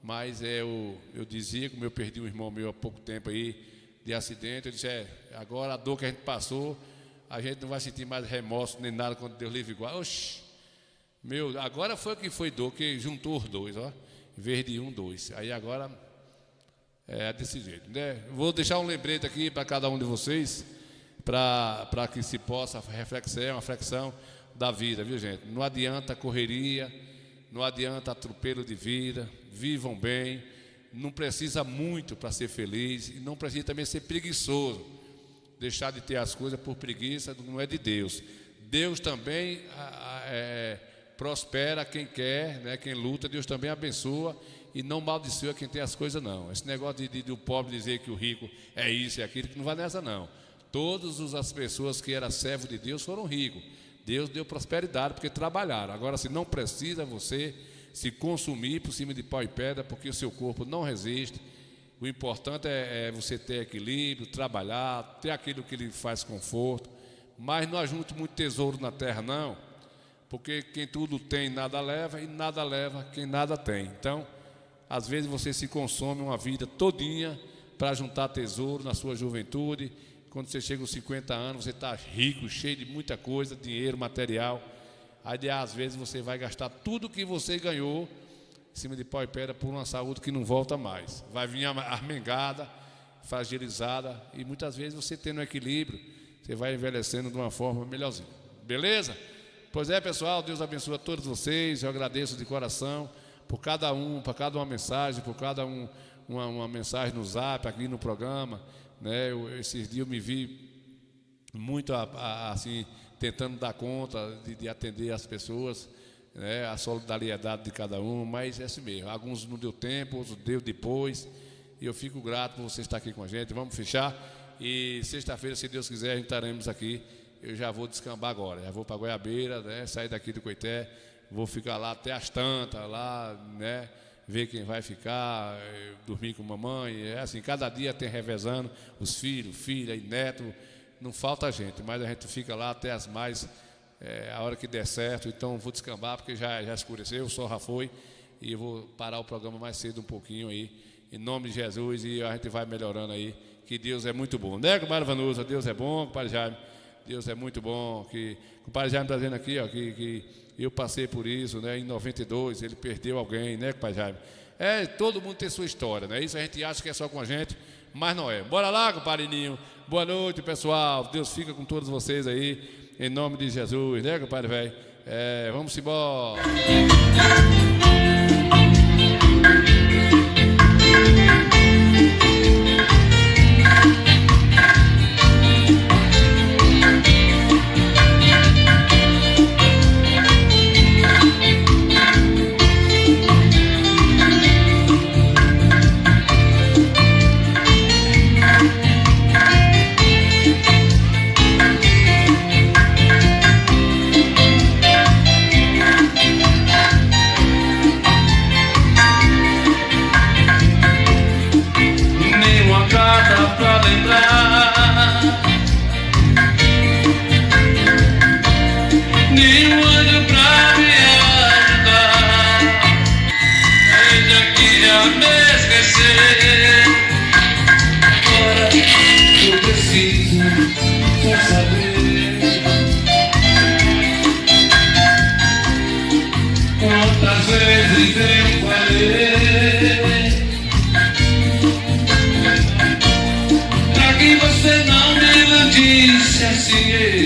Mas eu dizia, como eu perdi um irmão meu há pouco tempo aí de acidente, eu disse, agora a dor que a gente passou, a gente não vai sentir mais remorso nem nada quando Deus livre igual. Oxi, agora foi o que foi dor, que juntou os dois, ó, em vez de 1, 2. Aí agora é desse jeito, né? Vou deixar um lembrete aqui para cada um de vocês, para que se possa reflexão, uma reflexão da vida, viu, gente? Não adianta correria, não adianta atropelo de vida, vivam bem, não precisa muito para ser feliz, e não precisa também ser preguiçoso. deixar de ter as coisas por preguiça, não é de Deus. Deus também prospera quem quer, né? Quem luta, Deus também abençoa e não maldiçoa quem tem as coisas, não. Esse negócio de o pobre dizer que o rico é isso e aquilo, que não vai nessa, não. Todas as pessoas que eram servos de Deus foram ricos. Deus deu prosperidade porque trabalharam. Agora, se não precisa você se consumir por cima de pau e pedra, porque o seu corpo não resiste. O importante é você ter equilíbrio, trabalhar, ter aquilo que lhe faz conforto. Mas não ajunte muito tesouro na terra, não. Porque quem tudo tem, nada leva, e nada leva quem nada tem. Então, às vezes você se consome uma vida todinha para juntar tesouro na sua juventude. Quando você chega aos 50 anos, você está rico, cheio de muita coisa, dinheiro, material. Aí, às vezes, você vai gastar tudo que você ganhou em cima de pau e pedra por uma saúde que não volta mais. Vai vir armengada, fragilizada, e muitas vezes você tendo equilíbrio, você vai envelhecendo de uma forma melhorzinha. Beleza? Pois é, pessoal, Deus abençoe a todos vocês. Eu agradeço de coração por cada uma mensagem, por cada uma mensagem no Zap, aqui no programa, né? Esses dias eu me vi muito assim, tentando dar conta de atender as pessoas, né? A solidariedade de cada um, mas é assim mesmo. Alguns não deu tempo, outros deu depois, e eu fico grato por você estar aqui com a gente. Vamos fechar, e sexta-feira, se Deus quiser, a gente estaremos aqui. Eu já vou descambar agora, já vou para Goiabeira, né? Sair daqui do Coité, vou ficar lá até as tantas, lá, né? Ver quem vai ficar, dormir com mamãe. É assim, cada dia tem revezando os filhos, filha e neto. Não falta gente, mas a gente fica lá até as mais, a hora que der certo. Então vou descambar porque já escureceu, o sol já foi, e eu vou parar o programa mais cedo um pouquinho aí, em nome de Jesus, e a gente vai melhorando aí, que Deus é muito bom, né, compadre Vanusa? Deus é bom, compadre Jaime, Deus é muito bom. Que o compadre Jaime está dizendo aqui, ó, que eu passei por isso, né? Em 92 ele perdeu alguém, né, compadre Jaime? Todo mundo tem sua história, né? Isso a gente acha que é só com a gente, mas não é. Bora lá, compadre Ninho. Boa noite, pessoal. Deus fica com todos vocês aí, em nome de Jesus, né, compadre velho? Vamos embora. Quantas vezes eu falei pra que você não me iludisse assim?